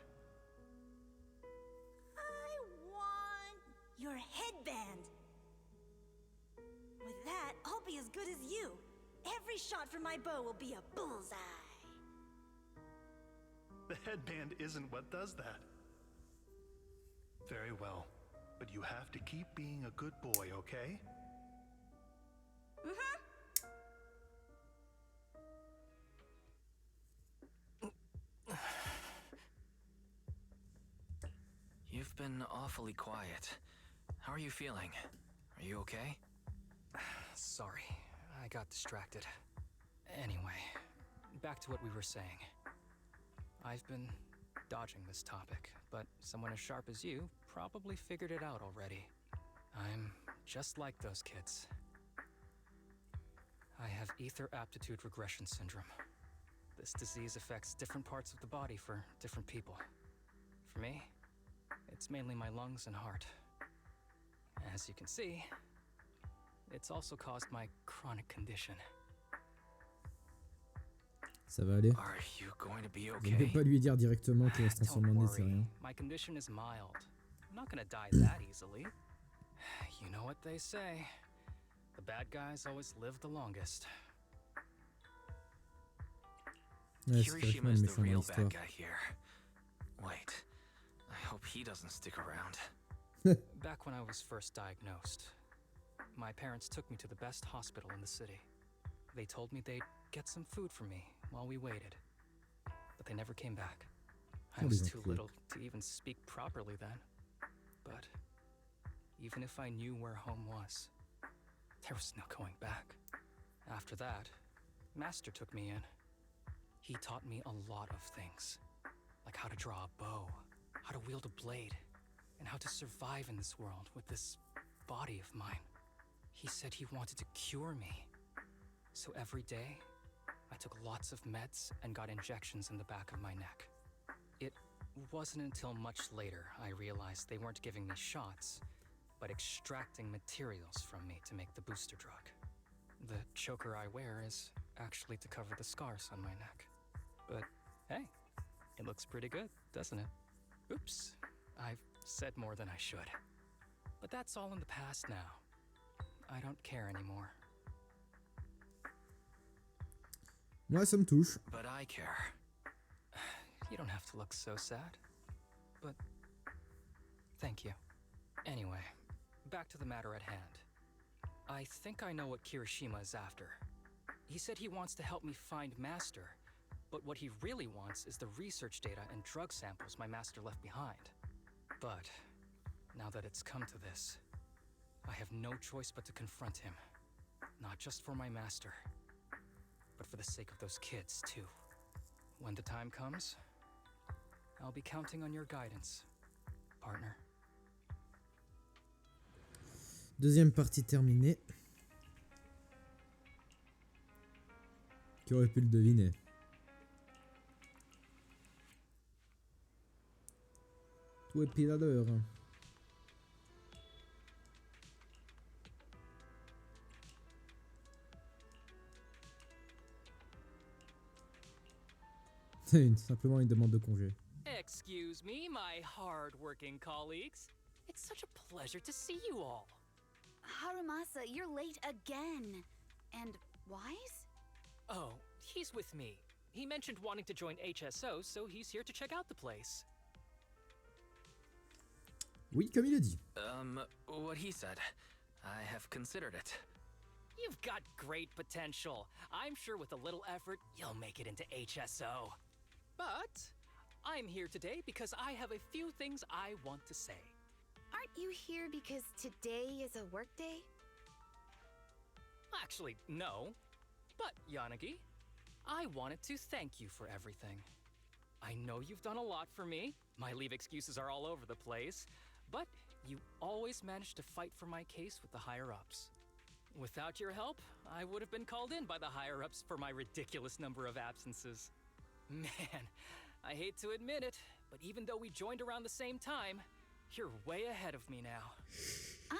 I want your headband. With that, I'll be as good as you. Every shot from my bow will be a bullseye. The headband isn't what does that. Very well. But you have to keep being a good boy, okay? You've been awfully quiet. How are you feeling? Are you okay? Sorry, I got distracted. Anyway, back to what we were saying. I've been dodging this topic, but someone as sharp as you probably figured it out already. I'm just like those kids. I have ether aptitude regression syndrome. This disease affects different parts of the body for different people. For me, it's mainly my lungs and heart. As you can see, it's also caused my chronic condition. Ça va aller. Are you going to be Je ne okay? peux pas lui dire directement qu'il va se transformer Don't en nez, worry, c'est rien. my condition is mild. I'm not gonna die that easily. You know what they say. The bad guys always live the longest. Ouais, c'est carrément Kirishima le is the méchant dans real l'histoire. bad guy here. Wait, I hope he doesn't stick around. Back when I was first diagnosed, my parents took me to the best hospital in the city. They told me they'd get some food for me while we waited. But they never came back. I Oh, was les too enculés. little to even speak properly then. But even if I knew where home was, there was no going back. After that, Master took me in. He taught me a lot of things, like how to draw a bow, how to wield a blade, and how to survive in this world with this body of mine. He said he wanted to cure me. So every day, I took lots of meds and got injections in the back of my neck. It wasn't until much later I realized they weren't giving me shots, but extracting materials from me to make the booster drug. The choker I wear is actually to cover the scars on my neck. But hey, it looks pretty good, doesn't it? Oops, I've said more than I should. But that's all in the past now. I don't care anymore. Moi, ça me touche. But I care. You don't have to look so sad. But thank you. Anyway, back to the matter at hand. I think I know what Kirishima is after. He said he wants to help me find Master, but what he really wants is the research data and drug samples my master left behind. But now that it's come to this, I have no choice but to confront him. Not just for my master, but for the sake of those kids too. When the time comes, I'll be counting on your guidance, partner. Deuxième partie terminée. Qui aurait pu le deviner? Tout est pile à l'heure. C'est simplement une demande de congé. Excuse me, my hard-working colleagues. It's such a pleasure to see you all. Arumasa, you're late again. And Wise? Oh, he's with me. He mentioned wanting to join HSO, so he's here to check out the place. Oui, comme il a dit. What he said. I have considered it. You've got great potential. I'm sure with a little effort, you'll make it into HSO. But I'm here today because I have a few things I want to say. Aren't you here because today is a work day? Actually, no. But, Yanagi, I wanted to thank you for everything. I know you've done a lot for me. My leave excuses are all over the place. But you always managed to fight for my case with the higher-ups. Without your help, I would have been called in by the higher-ups for my ridiculous number of absences. Man, I hate to admit it, but even though we joined around the same time, you're way ahead of me now.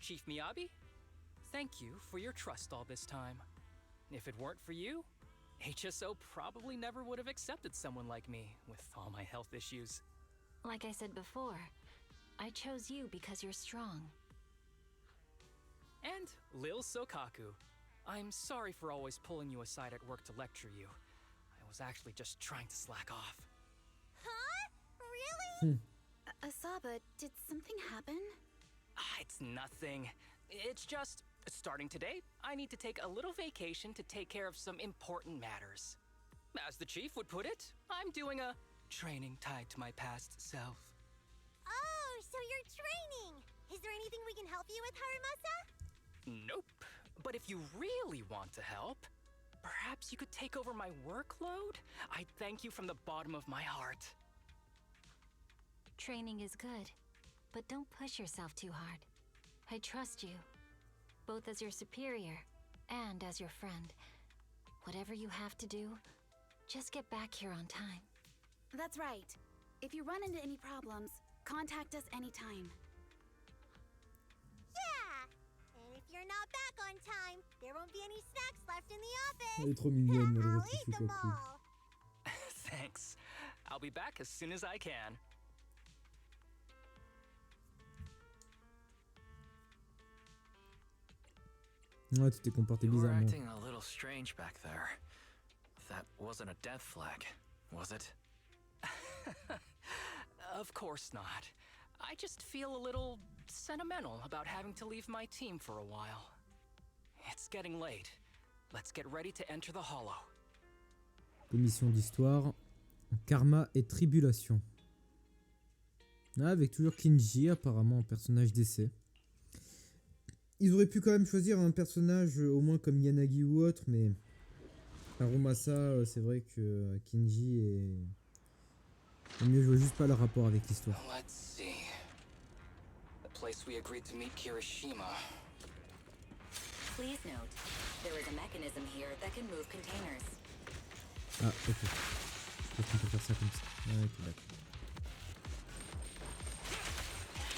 Chief Miyabi, thank you for your trust all this time. If it weren't for you, HSO probably never would have accepted someone like me with all my health issues. Like I said before, I chose you because you're strong. And Lil Sokaku, I'm sorry for always pulling you aside at work to lecture you. I was actually just trying to slack off. Huh? Really? Asaba, did something happen? It's nothing. It's just, starting today, I need to take a little vacation to take care of some important matters. As the chief would put it, I'm doing a Training tied to my past self. Oh, so you're training! Is there anything we can help you with, Arumasa? Nope. But if you really want to help, perhaps you could take over my workload? I'd thank you from the bottom of my heart. Training is good, but don't push yourself too hard. I trust you, both as your superior and as your friend. Whatever you have to do, just get back here on time. That's right. If you run into any problems, contact us anytime. Yeah! And if you're not back on time, there won't be any snacks left in the office. Elle est trop mignonne, elle I'll rectifie eat them surtout. all. Thanks. I'll be back as soon as I can. Ouais, tu t'es comporté You were bizarrement. acting a little strange back there. That wasn't a death flag, was it? Of course not. I just feel a little sentimental about having to leave my team for a while. It's getting late. Let's get ready to enter the hollow. Commission d'histoire, karma et tribulation. Ah, avec toujours Kinji, apparemment un personnage d'essai. Ils auraient pu quand même choisir un personnage au moins comme Yanagi ou autre, mais Arumasa, c'est vrai que Kinji est mieux. Je vois juste pas le rapport avec l'histoire. Let's see. The place we agreed to meet Kirishima. Please note, there is a mechanism here that can move containers. Ah, ok. Peut-être qu'on peut faire ça comme ça. Ouais, ok, d'accord.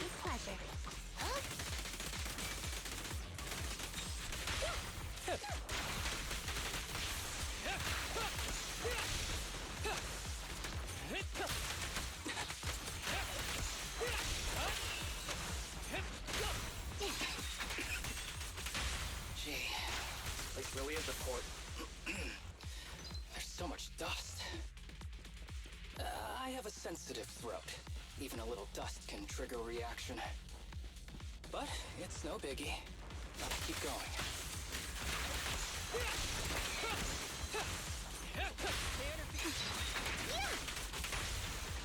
With pleasure. Gee, this place really is a port. There's so much dust. I have a sensitive throat. Even a little dust can trigger a reaction. But it's no biggie. Gotta keep going.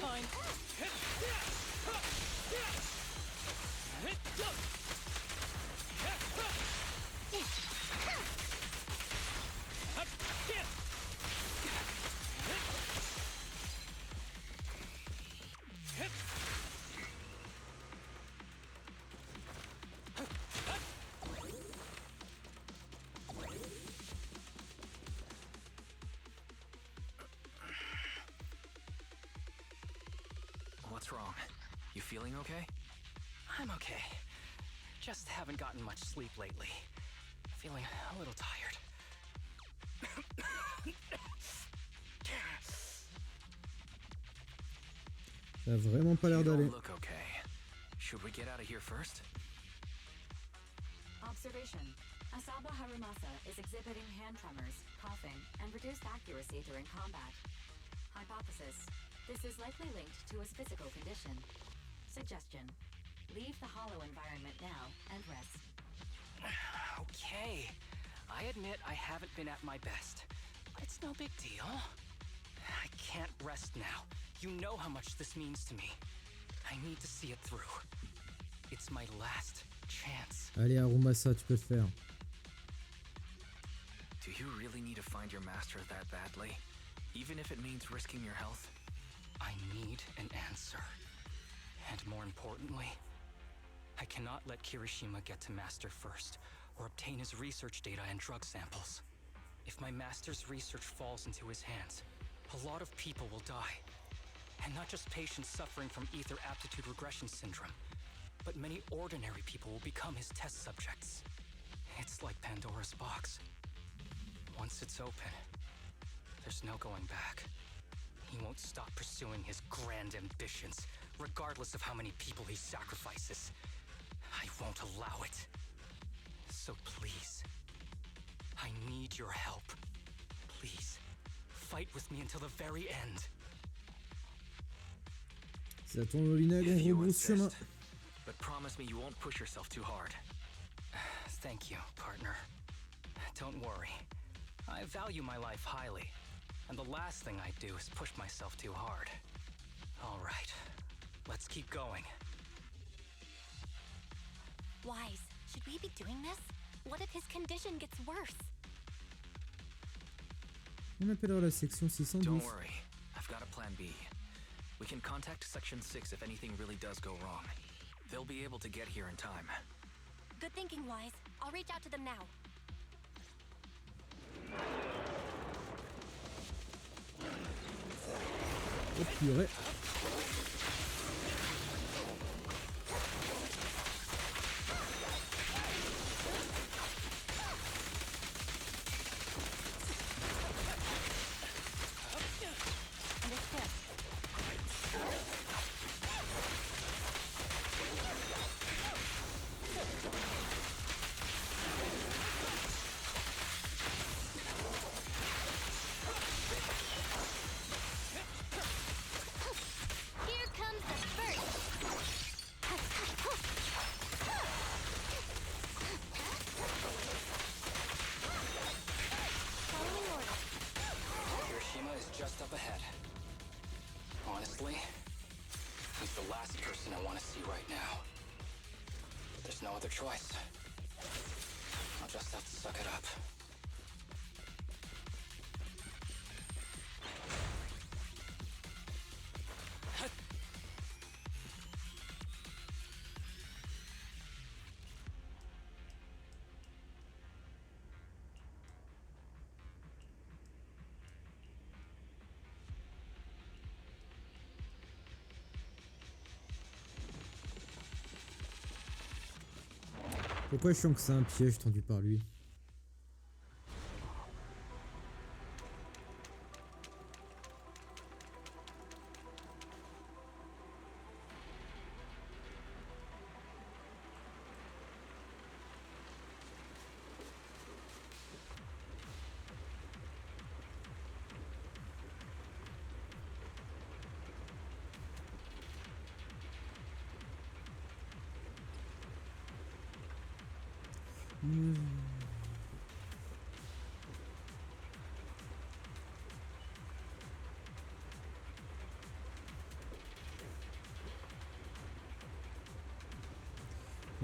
Fine. What's wrong? You feeling okay? I'm okay. Just haven't gotten much sleep lately. Feeling a little tired. Ça a vraiment pas l'air You d'aller. don't look okay. Should we get out of here first? Observation. Asaba Harumasa is exhibiting hand tremors, coughing, and reduced accuracy during combat. Hypothesis. This is likely linked to his physical condition. Suggestion. Leave the hollow environment now and rest. Okay. I admit I haven't been at my best. But it's no big deal. I can't rest now. You know how much this means to me. I need to see it through. It's my last chance. Allez, Arumasa, tu peux le faire. Do you really need to find your master that badly? Even if it means risking your health? I need an answer. And more importantly, I cannot let Kirishima get to Master first, or obtain his research data and drug samples. If my Master's research falls into his hands, a lot of people will die. And not just patients suffering from ether aptitude regression syndrome, but many ordinary people will become his test subjects. It's like Pandora's box. Once it's open, there's no going back. He won't stop pursuing his grand ambitions, regardless of how many people he sacrifices. I won't allow it. So please, I need your help. Please, fight with me until the very end. Ça tourne au vinaigre, If on you rebrousse chemin. insist. But promise me you won't push yourself too hard. Thank you, partner. Don't worry. I value my life highly. And the last thing I'd do is push myself too hard. All right, let's keep going. Wise, should we be doing this? What if his condition gets worse? On appellera la section 612. Don't worry, I've got a plan B. We can contact Section 6 if anything really does go wrong. They'll be able to get here in time. Good thinking, Wise. I'll reach out to them now. Oh purée. Just up ahead. Honestly, he's the last person I want to see right now. But there's no other choice. I'll just have to suck it up. Pourquoi je sens que c'est un piège tendu par lui?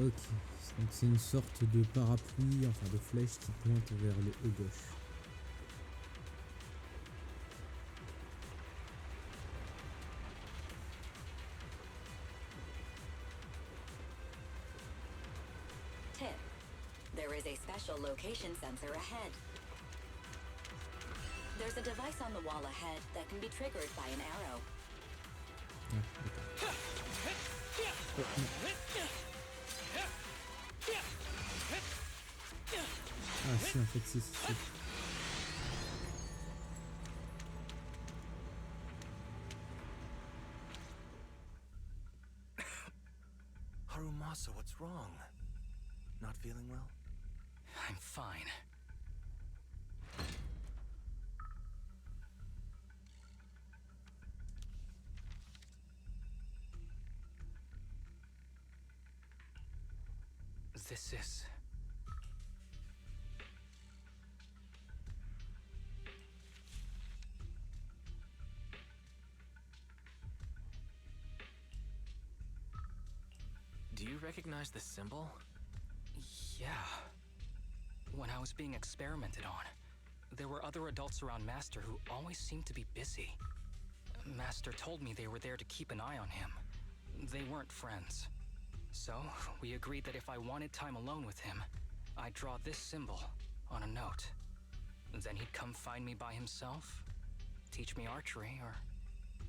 Ok, donc c'est une sorte de parapluie, enfin de flèche qui pointe vers le haut gauche. Tip. There is a special location sensor ahead. There's a device on the wall ahead that can be triggered by an arrow. Ah si, en fait c'est... Arumasa, what's wrong? Not feeling well? I'm fine. This is... Do you recognize this symbol? Yeah. When I was being experimented on, there were other adults around Master who always seemed to be busy. Master told me they were there to keep an eye on him. They weren't friends. So, we agreed that if I wanted time alone with him, I'd draw this symbol on a note. Then he'd come find me by himself, teach me archery, or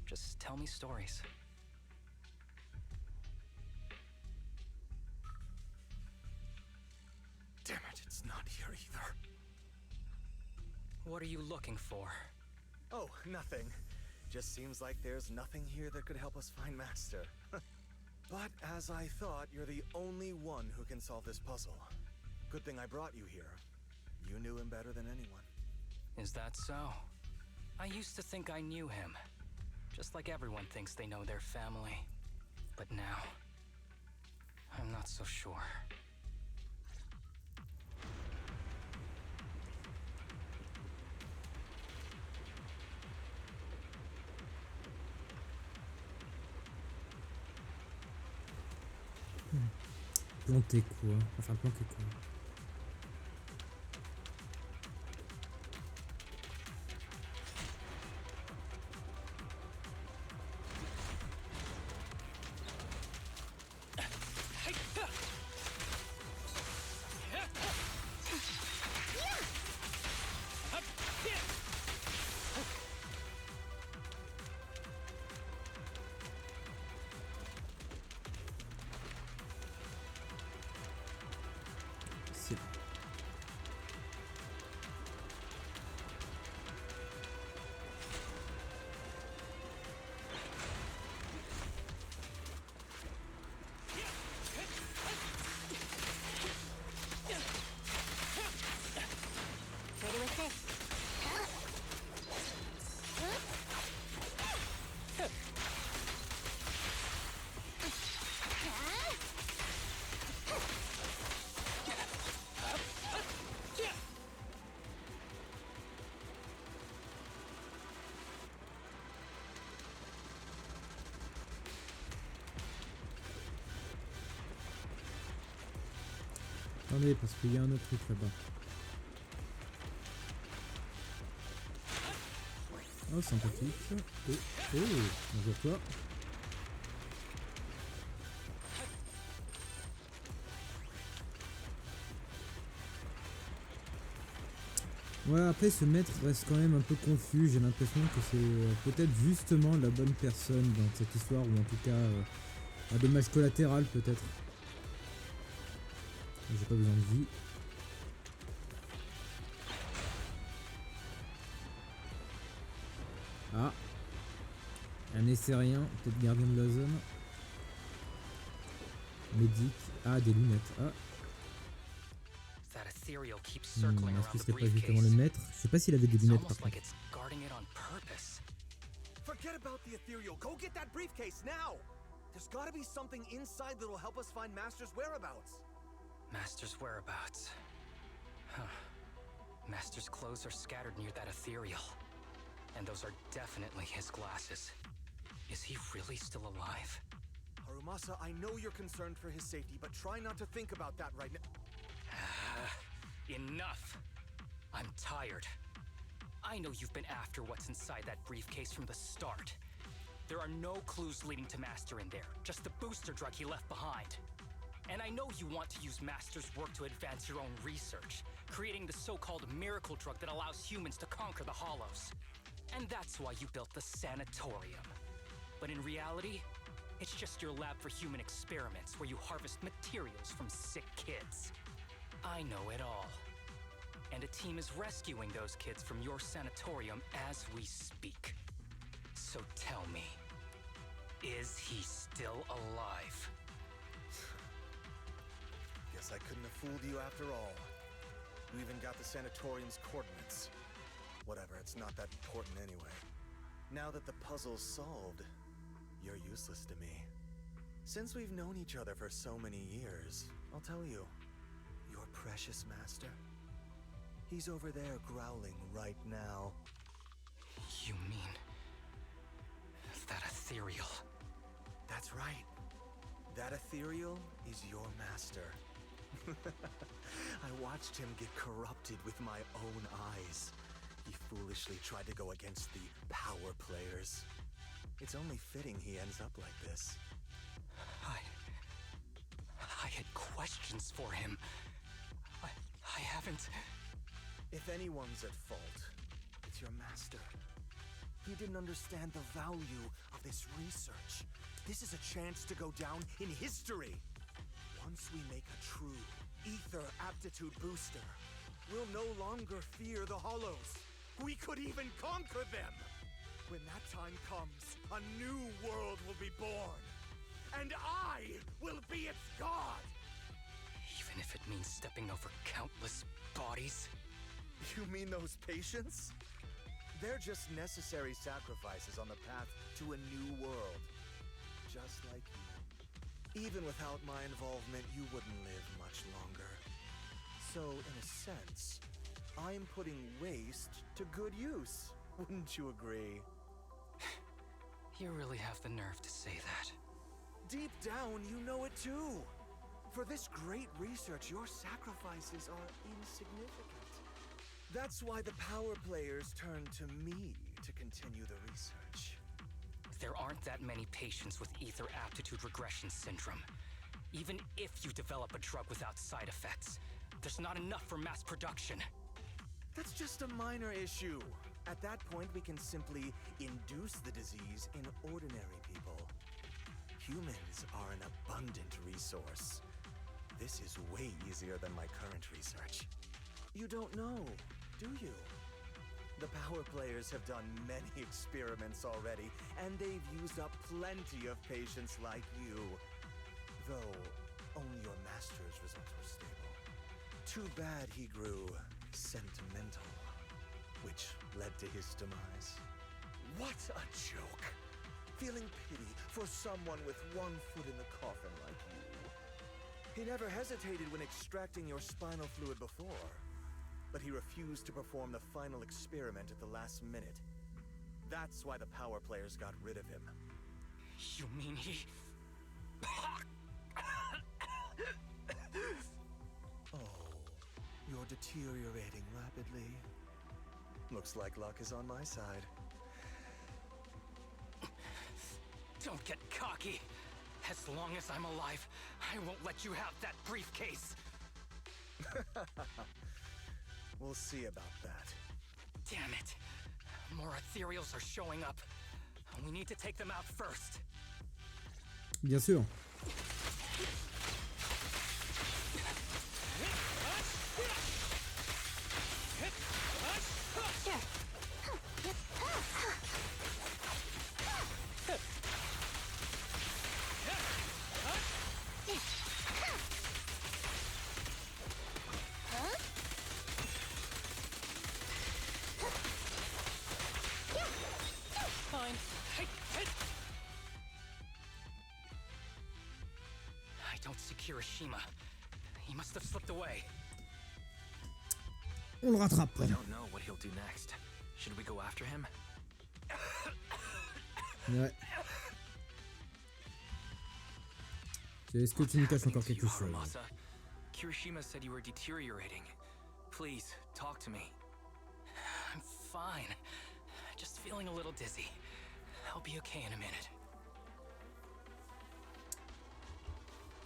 just tell me stories. Damn it, it's not here either. What are you looking for? Oh, nothing. Just seems like there's nothing here that could help us find Master. But as I thought, you're the only one who can solve this puzzle. Good thing I brought you here. You knew him better than anyone. Is that so? I used to think I knew him. Just like everyone thinks they know their family. But now, I'm not so sure. planter quoi? Enfin planquer quoi? Ready with this. Attendez, parce qu'il y a un autre truc là-bas. Oh, sympathique. Oh, bonjour toi. Ouais, après ce maître reste quand même un peu confus. J'ai l'impression que c'est peut-être justement la bonne personne dans cette histoire, ou en tout cas un dommage collatéral peut-être. J'ai pas besoin de vie. Ah, un essai rien, peut-être gardien de la zone. Médic, ah des lunettes, ah. Est-ce que ce serait pas justement le maître? Je sais pas s'il avait des lunettes par contre. Forget about the ethereal. Go get that briefcase now. There's gotta be something inside that'll help us find Master's whereabouts. Master's whereabouts. Huh. Master's clothes are scattered near that ethereal. And those are definitely his glasses. Is he really still alive? Arumasa, I know you're concerned for his safety, but try not to think about that right now. Enough! I'm tired. I know you've been after what's inside that briefcase from the start. There are no clues leading to Master in there, just the booster drug he left behind. And I know you want to use Master's work to advance your own research, creating the so-called miracle drug that allows humans to conquer the Hollows. And that's why you built the sanatorium. But in reality, it's just your lab for human experiments where you harvest materials from sick kids. I know it all. And a team is rescuing those kids from your sanatorium as we speak. So tell me, is he still alive? Guess I couldn't have fooled you after all. You even got the sanatorium's coordinates. Whatever, it's not that important anyway. Now that the puzzle's solved, you're useless to me. Since we've known each other for so many years, I'll tell you, your precious master, he's over there growling right now. You mean that ethereal? That's right. That ethereal is your master. I watched him get corrupted with my own eyes. He foolishly tried to go against the power players. It's only fitting he ends up like this. I had questions for him. I haven't... If anyone's at fault, it's your master. He didn't understand the value of this research. This is a chance to go down in history. Once we make a true ether aptitude booster, we'll no longer fear the Hollows. We could even conquer them. When that time comes, a new world will be born. And I will be its god! Even if it means stepping over countless bodies? You mean those patients? They're just necessary sacrifices on the path to a new world. Just like you. Even without my involvement, you wouldn't live much longer. So, in a sense, I'm putting waste to good use. Wouldn't you agree? You really have the nerve to say that. Deep down, you know it too. For this great research, your sacrifices are insignificant. That's why the power players turn to me to continue the research. There aren't that many patients with ether aptitude regression syndrome. Even if you develop a drug without side effects, there's not enough for mass production. That's just a minor issue. At that point, we can simply induce the disease in ordinary people. Humans are an abundant resource. This is way easier than my current research. You don't know, do you? The power players have done many experiments already, and they've used up plenty of patients like you. Though, only your master's results were stable. Too bad he grew sentimental, which led to his demise. What a joke! Feeling pity for someone with one foot in the coffin like you. He never hesitated when extracting your spinal fluid before, but he refused to perform the final experiment at the last minute. That's why the power players got rid of him. You mean he... Oh, you're deteriorating rapidly. Looks like luck is on my side. Don't get cocky. As long as I'm alive, I won't let you have that briefcase. We'll see about that. Damn it. More ethereals are showing up. We need to take them out first. Bien sûr. Fine. I don't see Kirishima. He must have slipped away. On le rattrape. I don't know what he'll do next. Should we go after him? Ouais. Est-ce que tu nous caches encore quelque chose? Arumasa? Kirishima said you were deteriorating. Please, talk to me. I'm fine. Just feeling a little dizzy. I'll be okay in a minute.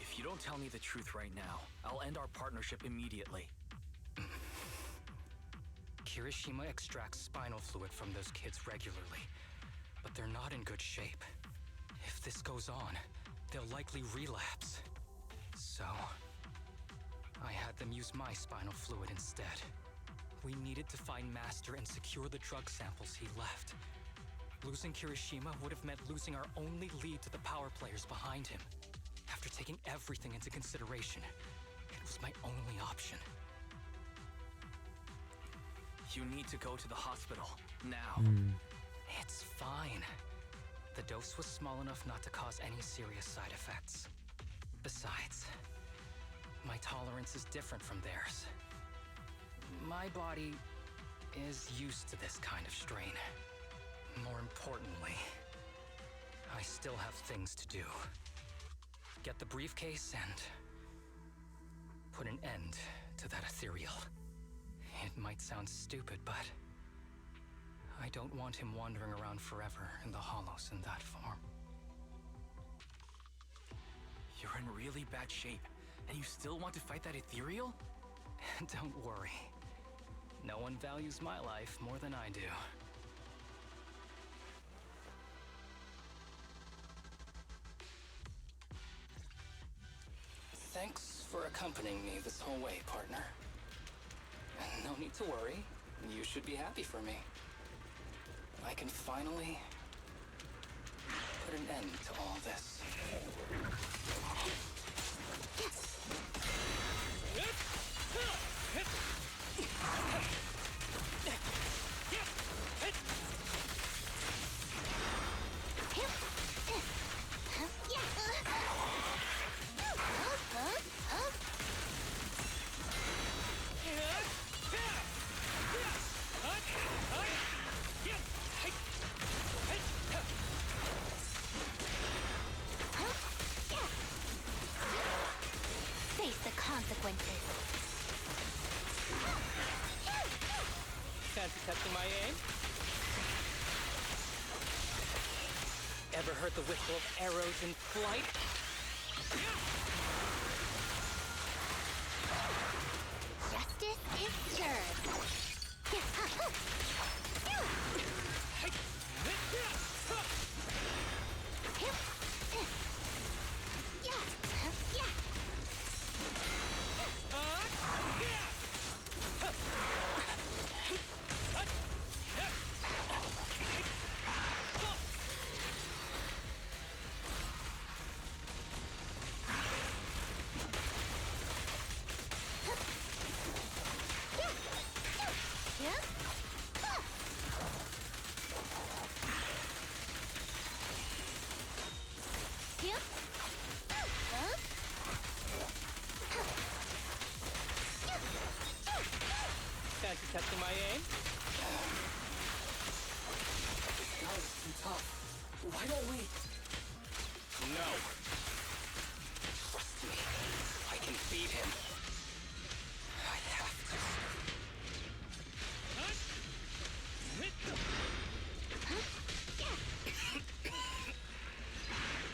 If you don't tell me the truth right now, I'll end our partnership immediately. Kirishima extracts spinal fluid from those kids regularly, but they're not in good shape. If this goes on, they'll likely relapse. So, I had them use my spinal fluid instead. We needed to find Master and secure the drug samples he left. Losing Kirishima would have meant losing our only lead to the power players behind him. After taking everything into consideration, it was my only option. You need to go to the hospital, now. It's fine. The dose was small enough not to cause any serious side effects. Besides, my tolerance is different from theirs. My body is used to this kind of strain. More importantly, I still have things to do. Get the briefcase and put an end to that ethereal. It might sound stupid, but I don't want him wandering around forever in the hollows in that form. You're in really bad shape, and you still want to fight that ethereal? Don't worry. No one values my life more than I do. Thanks for accompanying me this whole way, partner. No need to worry. You should be happy for me. I can finally put an end to all this. heard the whistle of arrows in flight? Justice is served. Fancy testing my aim? This guy is too tough. Why don't we? No. Trust me. I can beat him. I have to.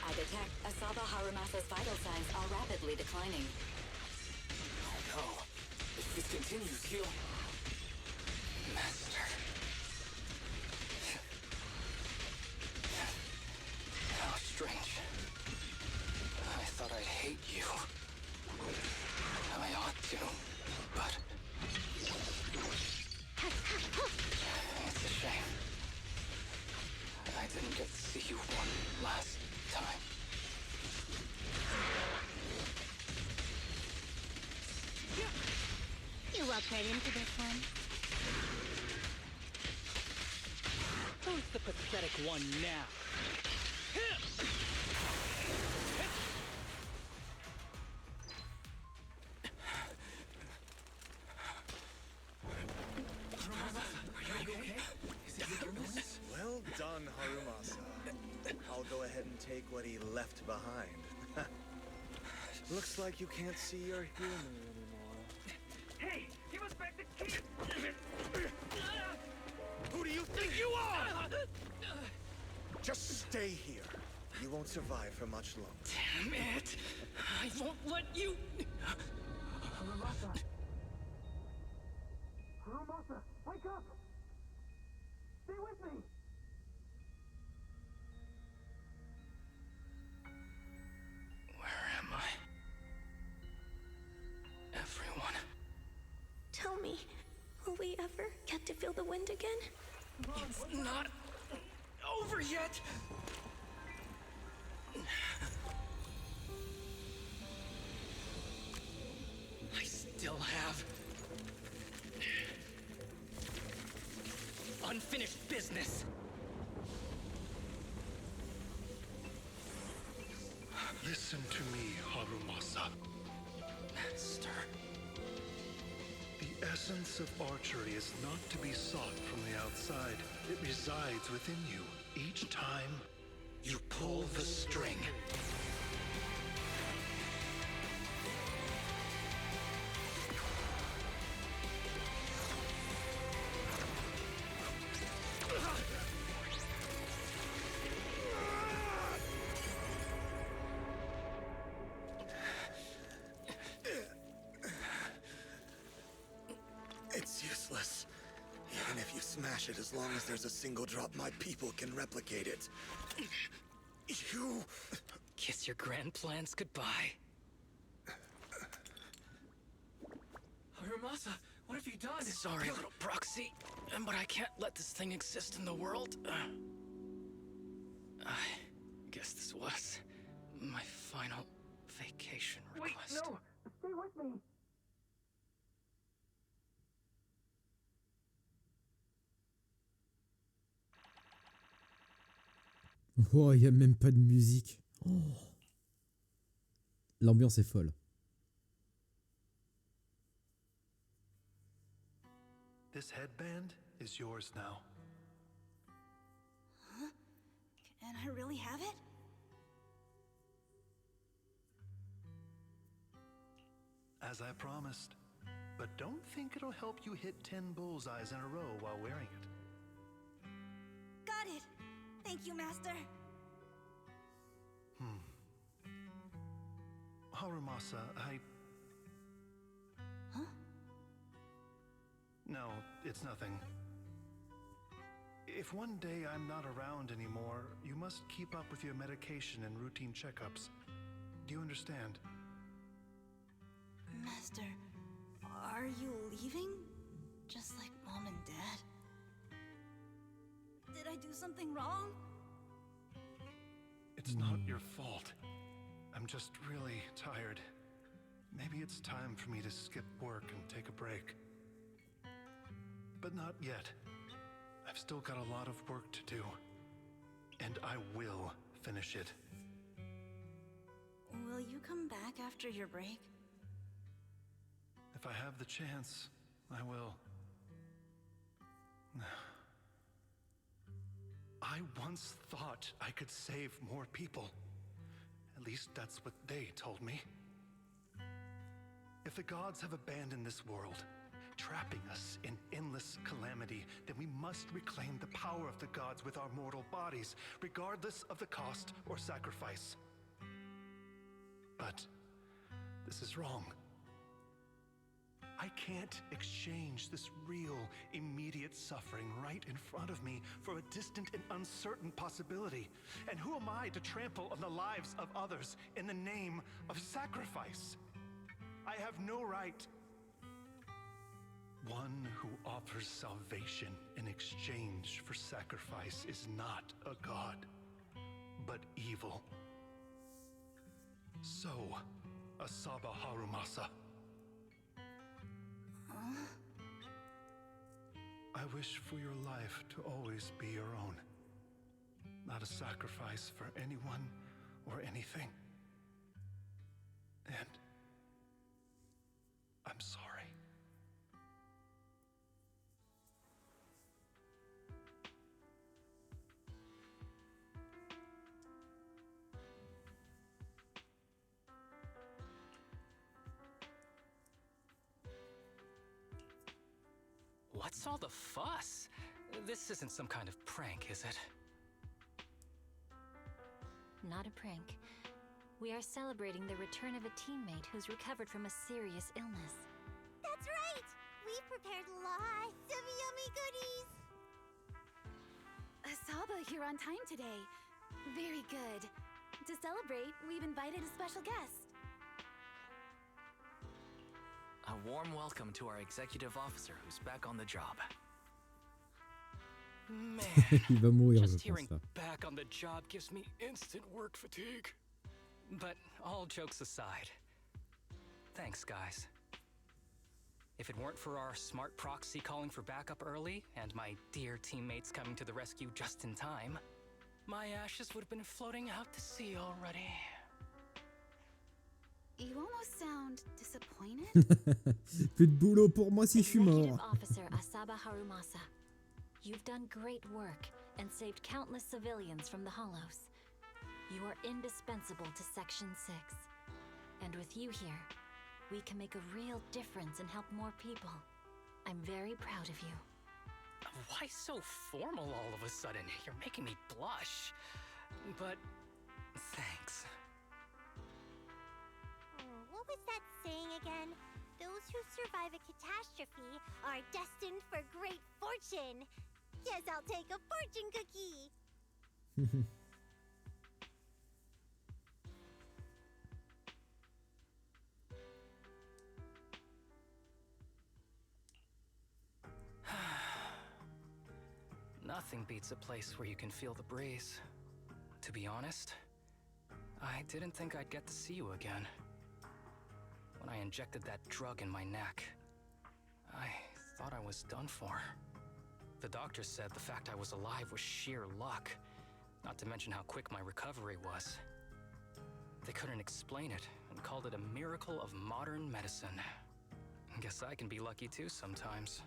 I detect Asaba Harumasa's vital signs are rapidly declining. Oh no. If this continues, he'll... Master. How strange. I thought I'd hate you. I ought to, but... It's a shame. I didn't get to see you one last time. You walked right into this one. Who's the pathetic one now? Well done, Arumasa. I'll go ahead and take what he left behind. Looks like you can't see your humor anymore. Hey! Give us back the key! Who do you think you are? Just stay here. You won't survive for much longer. Damn it! I won't let you... Arumasa! Arumasa, wake up! Stay with me! Where am I? Everyone. Tell me, will we ever get to feel the wind again? It's not over yet! I still have unfinished business. Listen to me, Arumasa. Master. The essence of archery is not to be sought from the outside. It resides within you. Each time You pull the string. It's useless. Even if you smash it, as long as there's a single drop, my people can replicate it. You... Kiss your grand plans goodbye. Arumasa, what have you done? Sorry, little proxy, but I can't let this thing exist in the world. I guess this was my final vacation request. Wait, no! Stay with me! Oh, il n'y a même pas de musique. Oh. L'ambiance est folle. This headband is yours now. Huh? Can I really have it? As I promised. But don't think it'll help you hit 10 bullseyes in a row while wearing it. Got it! Thank you, Master. Arumasa, Huh? No, it's nothing. If one day I'm not around anymore, you must keep up with your medication and routine checkups. Do you understand? Master, are you leaving? Just like Mom and Dad? Did I do something wrong? It's not your fault. I'm just really tired. Maybe it's time for me to skip work and take a break. But not yet. I've still got a lot of work to do. And I will finish it. Will you come back after your break? If I have the chance, I will. I once thought I could save more people. At least that's what they told me. If the gods have abandoned this world, trapping us in endless calamity, then we must reclaim the power of the gods with our mortal bodies, regardless of the cost or sacrifice. But this is wrong. I can't exchange this real, immediate suffering right in front of me for a distant and uncertain possibility. And who am I to trample on the lives of others in the name of sacrifice? I have no right. One who offers salvation in exchange for sacrifice is not a god, but evil. So, Asaba Harumasa. I wish for your life to always be your own. Not a sacrifice for anyone or anything. And I'm sorry. What's all the fuss? This isn't some kind of prank, is it? Not a prank. We are celebrating the return of a teammate who's recovered from a serious illness. That's right! We've prepared lots of yummy goodies! Asaba, you're on time today. Very good. To celebrate, we've invited a special guest. A warm welcome to our executive officer who's back on the job. Man, Il va mourir, just je hearing pense, là. back on the job gives me instant work fatigue. But all jokes aside, thanks, guys. If it weren't for our smart proxy calling for backup early and my dear teammates coming to the rescue just in time, my ashes would have been floating out to sea already. You almost sound disappointed. Plus de boulot pour moi si je suis Executive mort. Officer Asaba Harumasa, you've done great work and saved countless civilians from the Hollows. You are indispensable to Section 6. And with you here, we can make a real difference and help more people. I'm very proud of you. Why so formal all of a sudden? You're making me blush. But thanks. What was that saying again? Those who survive a catastrophe are destined for great fortune. Guess I'll take a fortune cookie. Nothing beats a place where you can feel the breeze. To be honest, I didn't think I'd get to see you again. When I injected that drug in my neck, I thought I was done for. The doctor said the fact I was alive was sheer luck, not to mention how quick my recovery was. They couldn't explain it and called it a miracle of modern medicine. Guess I can be lucky too sometimes.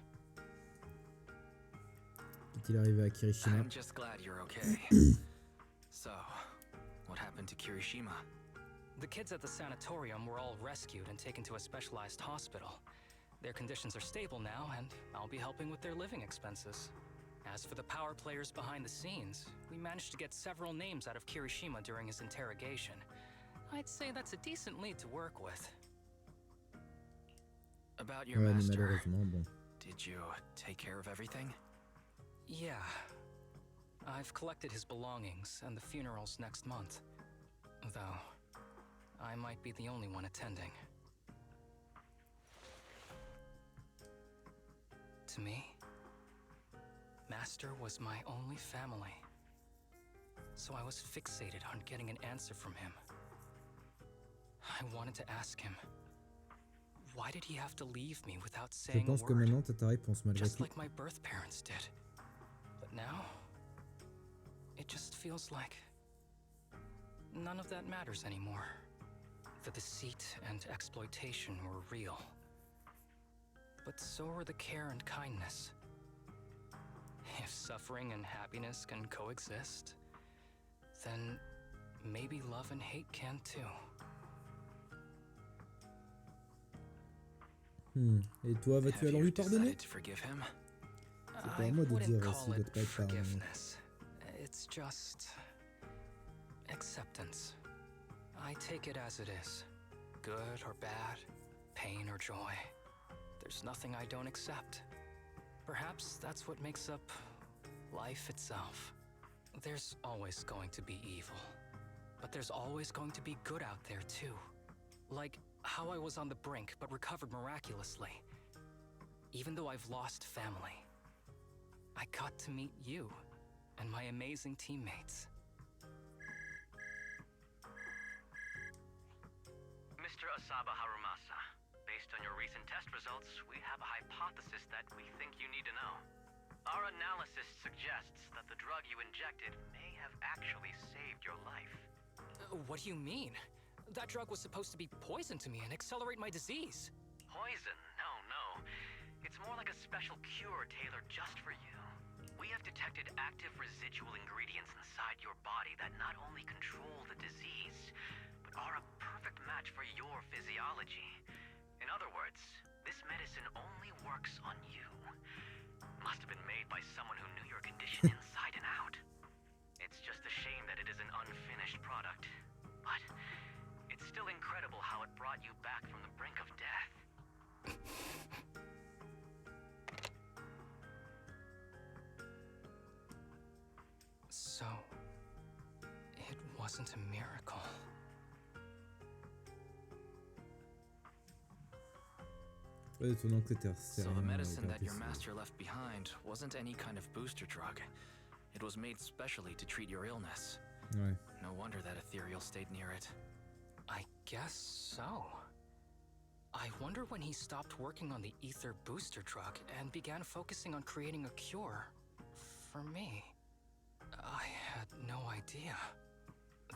Est-il arrivé à Kirishima? I'm just glad you're okay. So, what happened to Kirishima? The kids at the sanatorium were all rescued and taken to a specialized hospital. Their conditions are stable now, and I'll be helping with their living expenses. As for the power players behind the scenes, we managed to get several names out of Kirishima during his interrogation. I'd say that's a decent lead to work with. About your Ouais, mais master, malheureusement, bon. did you take care of everything? Yeah. I've collected his belongings, and the funeral's next month. Though, I might be the only one attending. To me, Master was my only family. So I was fixated on getting an answer from him. I wanted to ask him, why did he have to leave me without Je saying a pense que word? maintenant t'as ta réponse malgré Just tout. like my birth parents did. But now, it just feels like none of that matters anymore. The deceit and exploitation were real. But so were the care and kindness. If suffering and happiness can coexist, then maybe love and hate can too. Et toi, vas-tu alors lui pardonner? To forgive him? C'est pas à moi de dire s'il doit pas être pardonné. Forgiveness. It's just acceptance. I take it as it is. Good or bad, pain or joy. There's nothing I don't accept. Perhaps that's what makes up life itself. There's always going to be evil, but there's always going to be good out there too. Like how I was on the brink but recovered miraculously. Even though I've lost family, I got to meet you and my amazing teammates. Mr. Asaba Harumasa, based on your recent test results, we have a hypothesis that we think you need to know. Our analysis suggests that the drug you injected may have actually saved your life. What do you mean? That drug was supposed to be poison to me and accelerate my disease. Poison? No. It's more like a special cure tailored just for you. We have detected active residual ingredients inside your body that not only control the disease, but are a perfect match for your physiology. In other words, this medicine only works on you. Must have been made by someone who knew your condition inside and out. It's just a shame that it is an unfinished product. But it's still incredible how it brought you back from the brink of death. So, it wasn't a miracle. So the medicine that your master left behind wasn't any kind of booster drug. It was made specially to treat your illness. Ouais. No wonder that ethereal stayed near it. I guess so. I wonder when he stopped working on the ether booster drug and began focusing on creating a cure for me. I had no idea.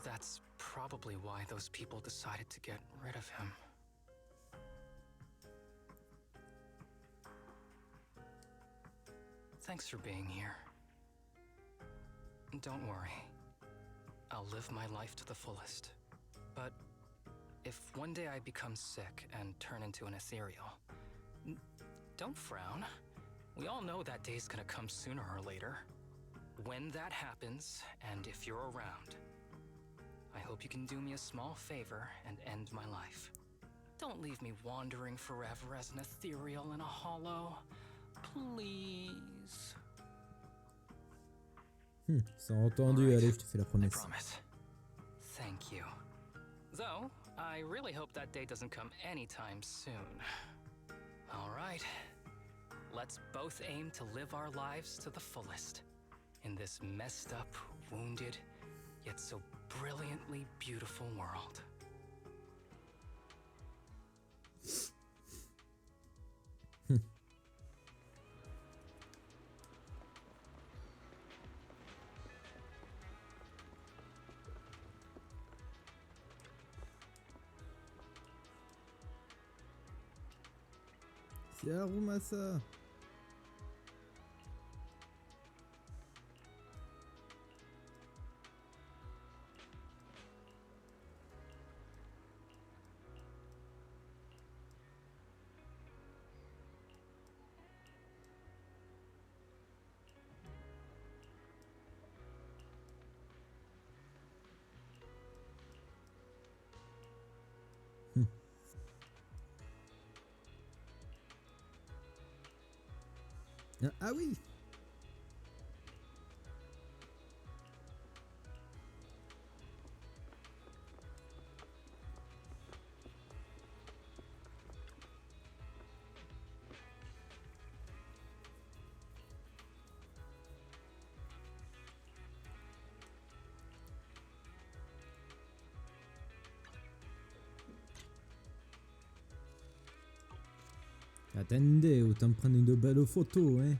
That's probably why those people decided to get rid of him. Thanks for being here. Don't worry. I'll live my life to the fullest. But if one day I become sick and turn into an ethereal, don't frown. We all know that day's gonna come sooner or later. When that happens, and if you're around, I hope you can do me a small favor and end my life. Don't leave me wandering forever as an ethereal in a hollow. Please. C'est entendu, allez, je te fais la promesse. Promise. Thank you. Though, I really hope that day doesn't come anytime soon. All right. Let's both aim to live our lives to the fullest in this messed up, wounded, yet so brilliantly beautiful world. C'est Arumasa. Ah oui. Attendez, autant prendre une belle photo, hein.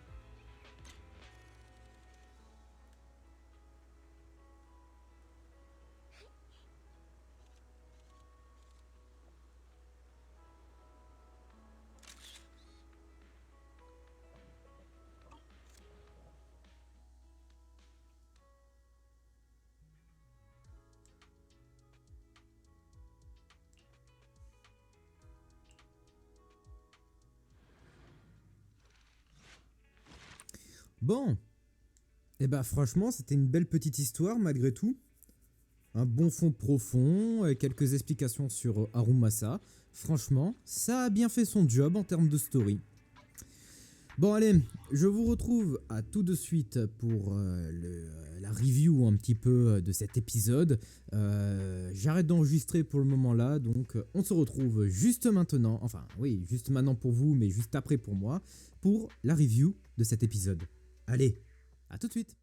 Bon, et bah franchement c'était une belle petite histoire malgré tout. Un bon fond profond, quelques explications sur Arumasa. Franchement, ça a bien fait son job en termes de story. Bon allez, je vous retrouve à tout de suite pour la review un petit peu de cet épisode. J'arrête d'enregistrer pour le moment là, donc on se retrouve juste maintenant, enfin oui, juste maintenant pour vous, mais juste après pour moi, pour la review de cet épisode. Allez, à tout de suite.